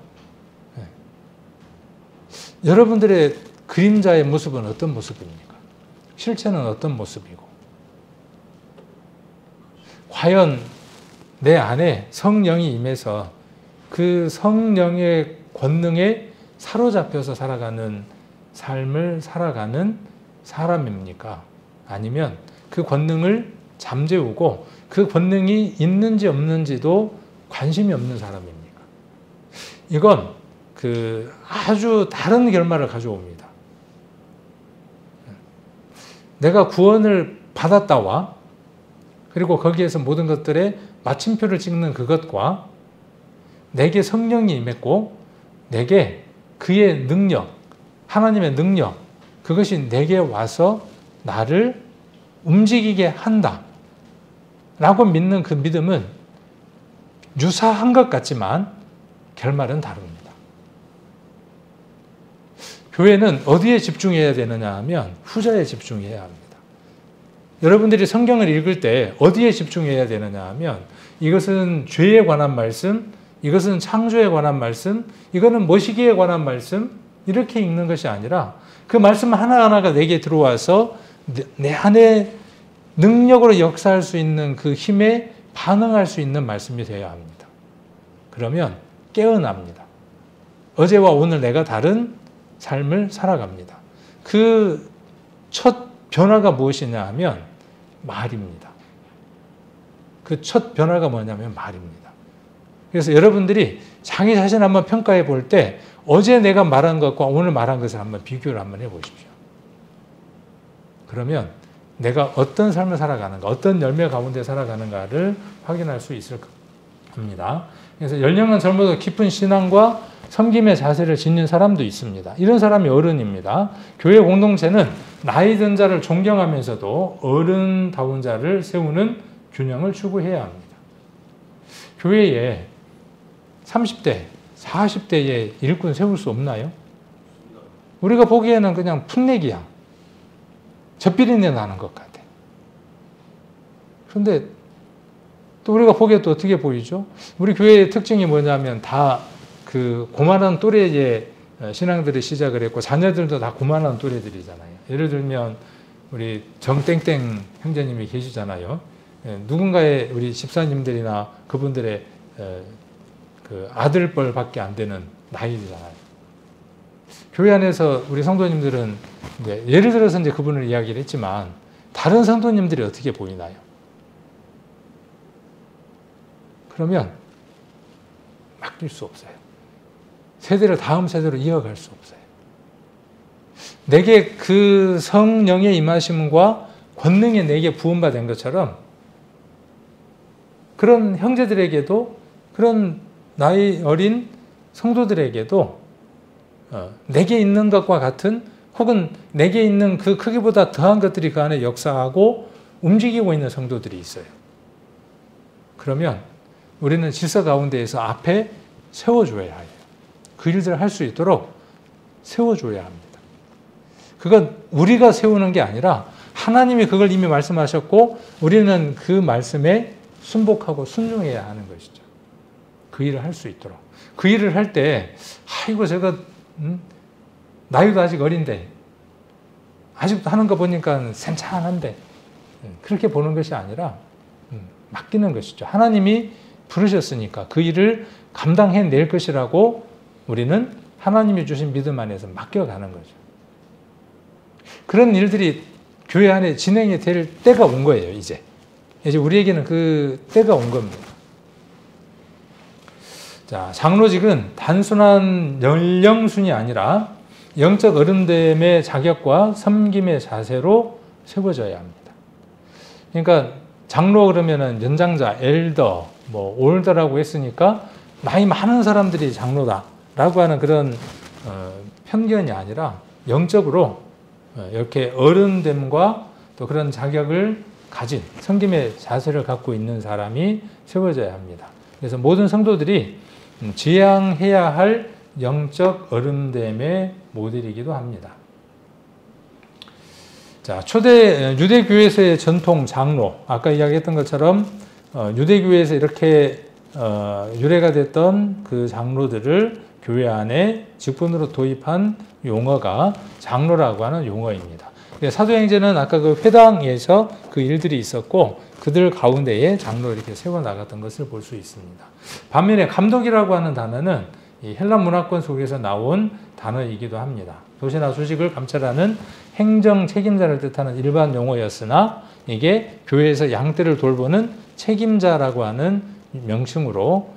여러분들의 그림자의 모습은 어떤 모습입니까? 실체는 어떤 모습이고, 과연 내 안에 성령이 임해서 그 성령의 권능에 사로잡혀서 살아가는 삶을 살아가는 사람입니까? 아니면 그 권능을 잠재우고 그 권능이 있는지 없는지도 관심이 없는 사람입니까? 이건 아주 다른 결말을 가져옵니다. 내가 구원을 받았다와 그리고 거기에서 모든 것들에 마침표를 찍는 그것과 내게 성령이 임했고 내게 그의 능력, 하나님의 능력, 그것이 내게 와서 나를 움직이게 한다 라고 믿는 그 믿음은 유사한 것 같지만 결말은 다릅니다. 교회는 어디에 집중해야 되느냐 하면 후자에 집중해야 합니다. 여러분들이 성경을 읽을 때 어디에 집중해야 되느냐 하면 이것은 죄에 관한 말씀, 이것은 창조에 관한 말씀, 이거는 모시기에 관한 말씀, 이렇게 읽는 것이 아니라 그 말씀 하나하나가 내게 들어와서 내 안에 능력으로 역사할 수 있는 그 힘에 반응할 수 있는 말씀이 되어야 합니다. 그러면 깨어납니다. 어제와 오늘 내가 다른 삶을 살아갑니다. 그 첫 변화가 무엇이냐 하면 말입니다. 그 첫 변화가 뭐냐면 말입니다. 그래서 여러분들이 자기 자신 한번 평가해 볼 때 어제 내가 말한 것과 오늘 말한 것을 한번 비교를 한번 해 보십시오. 그러면 내가 어떤 삶을 살아가는가, 어떤 열매 가운데 살아가는가를 확인할 수 있을 겁니다. 그래서 연령은 젊어도 깊은 신앙과 섬김의 자세를 짓는 사람도 있습니다. 이런 사람이 어른입니다. 교회 공동체는 나이 든 자를 존경하면서도 어른다운 자를 세우는 균형을 추구해야 합니다. 교회에 30대, 40대의 일꾼 세울 수 없나요? 우리가 보기에는 그냥 풋내기야. 젖비린내 나는 것 같아. 그런데 또 우리가 보기에 또 어떻게 보이죠? 우리 교회의 특징이 뭐냐면 다 그 고만한 또래의 신앙들이 시작을 했고 자녀들도 다 고만한 또래들이잖아요. 예를 들면 우리 정땡땡 형제님이 계시잖아요. 누군가의 우리 집사님들이나 그분들의 그 아들뻘밖에 안 되는 나이잖아요. 교회 안에서 우리 성도님들은 이제 예를 들어서 이제 그분을 이야기를 했지만 다른 성도님들이 어떻게 보이나요? 그러면 맡길 수 없어요. 세대를 다음 세대로 이어갈 수 없어요. 내게 그 성령의 임하심과 권능이 내게 부음받은 것처럼 그런 형제들에게도 그런 나이 어린 성도들에게도 내게 있는 것과 같은 혹은 내게 있는 그 크기보다 더한 것들이 그 안에 역사하고 움직이고 있는 성도들이 있어요. 그러면 우리는 질서 가운데에서 앞에 세워줘야 해요. 그 일들을 할 수 있도록 세워줘야 합니다. 그건 우리가 세우는 게 아니라 하나님이 그걸 이미 말씀하셨고 우리는 그 말씀에 순복하고 순종해야 하는 것이죠. 그 일을 할 수 있도록. 그 일을 할 때 아이고 제가 나이도 아직 어린데 아직도 하는 거 보니까 샘창한데 그렇게 보는 것이 아니라 맡기는 것이죠. 하나님이 부르셨으니까 그 일을 감당해낼 것이라고 우리는 하나님이 주신 믿음 안에서 맡겨가는 거죠. 그런 일들이 교회 안에 진행이 될 때가 온 거예요. 이제 우리에게는 그 때가 온 겁니다. 자, 장로직은 단순한 연령순이 아니라 영적 어른됨의 자격과 섬김의 자세로 세워져야 합니다. 그러니까 장로 그러면은 연장자, 엘더, 올더라고 했으니까 나이 많은 사람들이 장로다라고 하는 그런 편견이 아니라 영적으로 이렇게 어른됨과 또 그런 자격을 가진 섬김의 자세를 갖고 있는 사람이 세워져야 합니다. 그래서 모든 성도들이 지향해야 할 영적 어른됨의 모델이기도 합니다. 자, 초대 유대교회에서의 전통 장로, 아까 이야기했던 것처럼 유대교회에서 이렇게 유래가 됐던 그 장로들을 교회 안에 직분으로 도입한 용어가 장로라고 하는 용어입니다. 사도행전은 아까 그 회당에서 그 일들이 있었고 그들 가운데에 장로 이렇게 세워나갔던 것을 볼 수 있습니다. 반면에 감독이라고 하는 단어는 이 헬라 문화권 속에서 나온 단어이기도 합니다. 도시나 수식을 감찰하는 행정 책임자를 뜻하는 일반 용어였으나 이게 교회에서 양떼를 돌보는 책임자라고 하는 명칭으로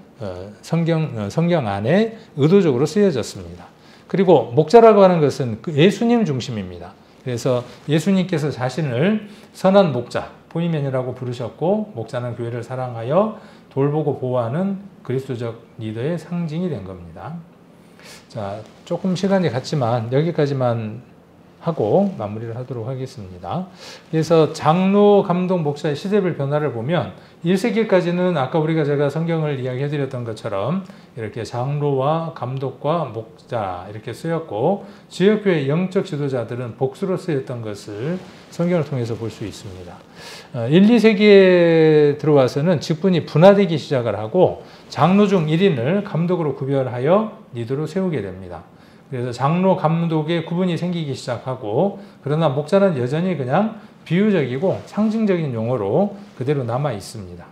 성경 안에 의도적으로 쓰여졌습니다. 그리고 목자라고 하는 것은 예수님 중심입니다. 그래서 예수님께서 자신을 선한 목자, 보이면이라고 부르셨고 목자는 교회를 사랑하여 돌보고 보호하는 그리스도적 리더의 상징이 된 겁니다. 자, 조금 시간이 갔지만 여기까지만 하고 마무리를 하도록 하겠습니다. 그래서 장로, 감독, 목사의 시대별 변화를 보면 1세기까지는 아까 제가 성경을 이야기해 드렸던 것처럼 이렇게 장로와 감독과 목자 이렇게 쓰였고 지역교회 영적 지도자들은 복수로 쓰였던 것을 성경을 통해서 볼 수 있습니다. 1, 2세기에 들어와서는 직분이 분화되기 시작을 하고 장로 중 1인을 감독으로 구별하여 리더로 세우게 됩니다. 그래서 장로, 감독의 구분이 생기기 시작하고 그러나 목자는 여전히 그냥 비유적이고 상징적인 용어로 그대로 남아 있습니다.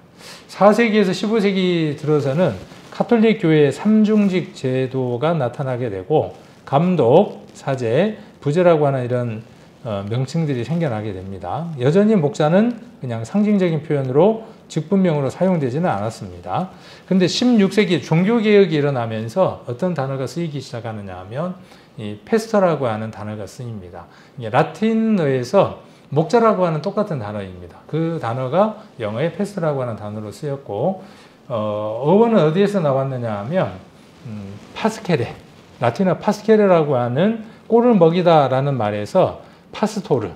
4세기에서 15세기 들어서는 가톨릭 교회의 삼중직 제도가 나타나게 되고 감독, 사제, 부제라고 하는 이런 명칭들이 생겨나게 됩니다. 여전히 목자는 그냥 상징적인 표현으로 직분명으로 사용되지는 않았습니다. 그런데 16세기 종교개혁이 일어나면서 어떤 단어가 쓰이기 시작하느냐 하면 이 페스터라고 하는 단어가 쓰입니다. 이게 라틴어에서 목자라고 하는 똑같은 단어입니다. 그 단어가 영어의 페스터라고 하는 단어로 쓰였고 어원은 어디에서 나왔느냐 하면 파스케레, 라틴어 파스케레라고 하는 꼴을 먹이다라는 말에서 파스토르,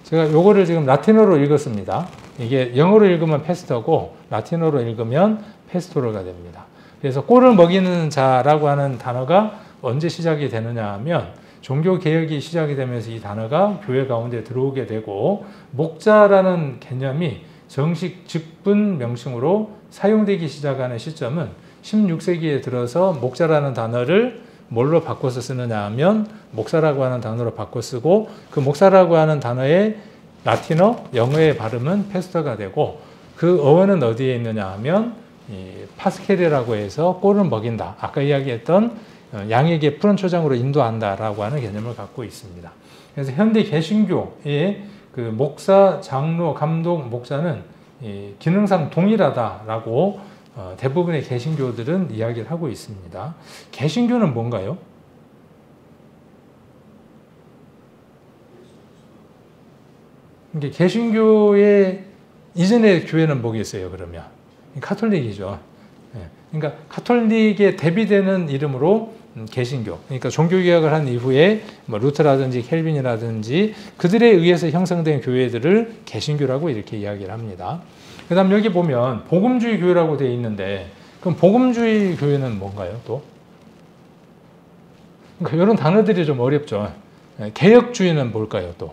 제가 요거를 지금 라틴어로 읽었습니다. 이게 영어로 읽으면 페스터고 라틴어로 읽으면 페스토로가 됩니다. 그래서 꼴을 먹이는 자라고 하는 단어가 언제 시작이 되느냐 하면 종교개혁이 시작이 되면서 이 단어가 교회 가운데 들어오게 되고 목자라는 개념이 정식 직분 명칭으로 사용되기 시작하는 시점은 16세기에 들어서 목자라는 단어를 뭘로 바꿔서 쓰느냐 하면 목사라고 하는 단어로 바꿔 쓰고 그 목사라고 하는 단어의 라틴어, 영어의 발음은 페스터가 되고 그 어원은 어디에 있느냐 하면 이 파스케리라고 해서 꼴을 먹인다. 아까 이야기했던 양에게 푸른 초장으로 인도한다라고 하는 개념을 갖고 있습니다. 그래서 현대 개신교의 그 목사, 장로, 감독, 목사는 기능상 동일하다라고 대부분의 개신교들은 이야기를 하고 있습니다. 개신교는 뭔가요? 개신교의 이전의 교회는 뭐겠어요, 그러면? 카톨릭이죠. 그러니까 카톨릭에 대비되는 이름으로 개신교, 그러니까 종교개혁을 한 이후에 뭐 루터라든지 켈빈이라든지 그들에 의해서 형성된 교회들을 개신교라고 이렇게 이야기를 합니다. 그 다음 여기 보면 복음주의 교회라고 되어 있는데 그럼 복음주의 교회는 뭔가요, 또? 그러니까 이런 단어들이 좀 어렵죠. 개혁주의는 뭘까요, 또?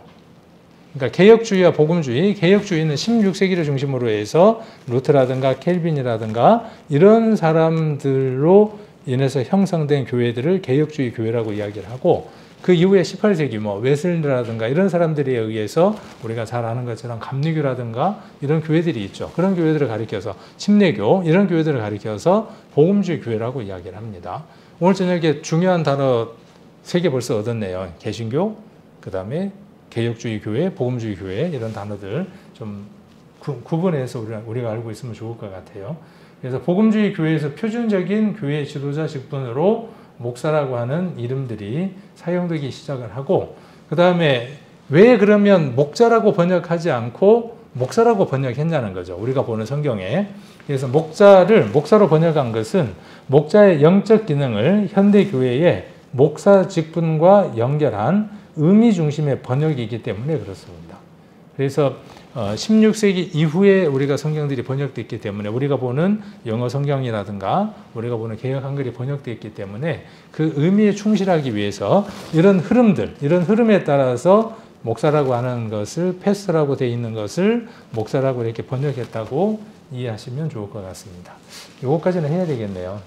그러니까 개혁주의와 복음주의, 개혁주의는 16세기를 중심으로 해서 루터라든가 켈빈이라든가 이런 사람들로 인해서 형성된 교회들을 개혁주의 교회라고 이야기를 하고 그 이후에 18세기 뭐 웨슬리라든가 이런 사람들에 의해서 우리가 잘 아는 것처럼 감리교라든가 이런 교회들이 있죠. 그런 교회들을 가리켜서 침례교 이런 교회들을 가리켜서 복음주의 교회라고 이야기를 합니다. 오늘 저녁에 중요한 단어 3개 벌써 얻었네요. 개신교, 그 다음에 개혁주의 교회, 복음주의 교회 이런 단어들 좀 구분해서 우리가 알고 있으면 좋을 것 같아요. 그래서 복음주의 교회에서 표준적인 교회 지도자 직분으로 목사라고 하는 이름들이 사용되기 시작을 하고 그 다음에 왜 그러면 목자라고 번역하지 않고 목사라고 번역했냐는 거죠. 우리가 보는 성경에. 그래서 목사로 번역한 것은 목자의 영적 기능을 현대 교회의 목사 직분과 연결한 의미 중심의 번역이기 때문에 그렇습니다. 그래서 16세기 이후에 우리가 성경들이 번역됐기 때문에 우리가 보는 영어 성경이라든가 우리가 보는 개역 한글이 번역됐기 때문에 그 의미에 충실하기 위해서 이런 흐름에 따라서 목사라고 하는 것을 패스터라고 되어 있는 것을 목사라고 이렇게 번역했다고 이해하시면 좋을 것 같습니다. 요거까지는 해야 되겠네요.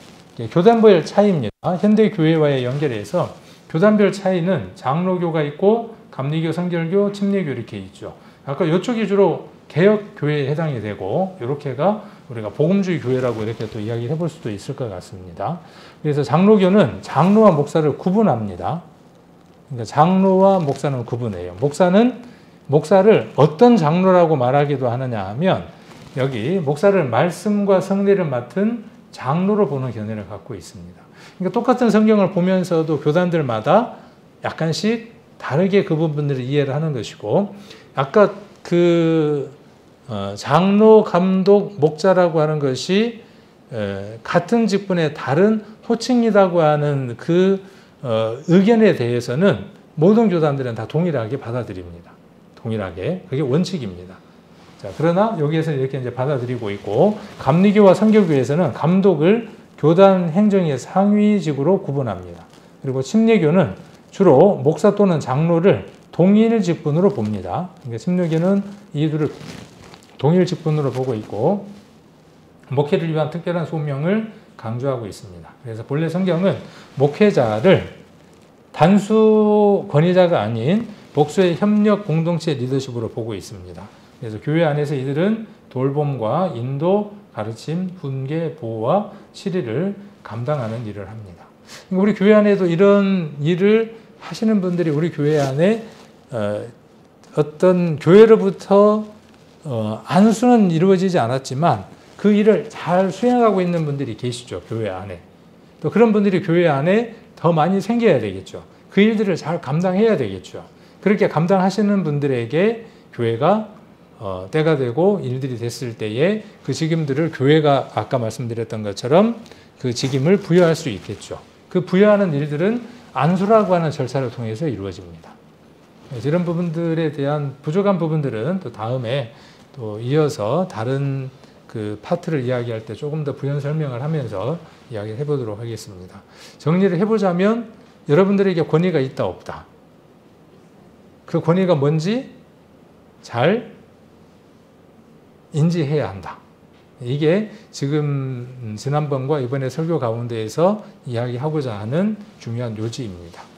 교단별 차이입니다. 현대 교회와의 연결해서 교단별 차이는 장로교가 있고 감리교, 성결교, 침례교 이렇게 있죠. 아까 이쪽이 주로 개혁 교회에 해당이 되고 이렇게가 우리가 복음주의 교회라고 이렇게 또 이야기를 해볼 수도 있을 것 같습니다. 그래서 장로교는 장로와 목사를 구분합니다. 그러니까 장로와 목사는 구분해요. 목사를 어떤 장로라고 말하기도 하느냐 하면 여기 목사를 말씀과 성례를 맡은 장로로 보는 견해를 갖고 있습니다. 그러니까 똑같은 성경을 보면서도 교단들마다 약간씩 다르게 그 부분들을 이해를 하는 것이고 아까 장로, 감독, 목자라고 하는 것이 같은 직분의 다른 호칭이라고 하는 그 의견에 대해서는 모든 교단들은 다 동일하게 받아들입니다. 동일하게. 그게 원칙입니다. 자, 그러나 여기에서 이렇게 이제 받아들이고 있고 감리교와 성결교에서는 감독을 교단 행정의 상위직으로 구분합니다. 그리고 침례교는 주로 목사 또는 장로를 동일 직분으로 봅니다. 그러니까 침례교는 이들을 동일 직분으로 보고 있고 목회를 위한 특별한 소명을 강조하고 있습니다. 그래서 본래 성경은 목회자를 단수 권위자가 아닌 복수의 협력 공동체 리더십으로 보고 있습니다. 그래서 교회 안에서 이들은 돌봄과 인도, 가르침, 훈계, 보호와 치리를 감당하는 일을 합니다. 우리 교회 안에도 이런 일을 하시는 분들이 우리 교회 안에 어떤 교회로부터 안수는 이루어지지 않았지만 그 일을 잘 수행하고 있는 분들이 계시죠. 교회 안에. 또 그런 분들이 교회 안에 더 많이 생겨야 되겠죠. 그 일들을 잘 감당해야 되겠죠. 그렇게 감당하시는 분들에게 교회가 때가 되고 일들이 됐을 때에 그 직임들을 교회가 아까 말씀드렸던 것처럼 그 직임을 부여할 수 있겠죠. 그 부여하는 일들은 안수라고 하는 절차를 통해서 이루어집니다. 이런 부분들에 대한 부족한 부분들은 또 다음에 또 이어서 다른 그 파트를 이야기할 때 조금 더 부연 설명을 하면서 이야기를 해보도록 하겠습니다. 정리를 해보자면 여러분들에게 권위가 있다 없다. 그 권위가 뭔지 잘 인지해야 한다. 이게 지금 지난번과 이번에 설교 가운데에서 이야기하고자 하는 중요한 요지입니다.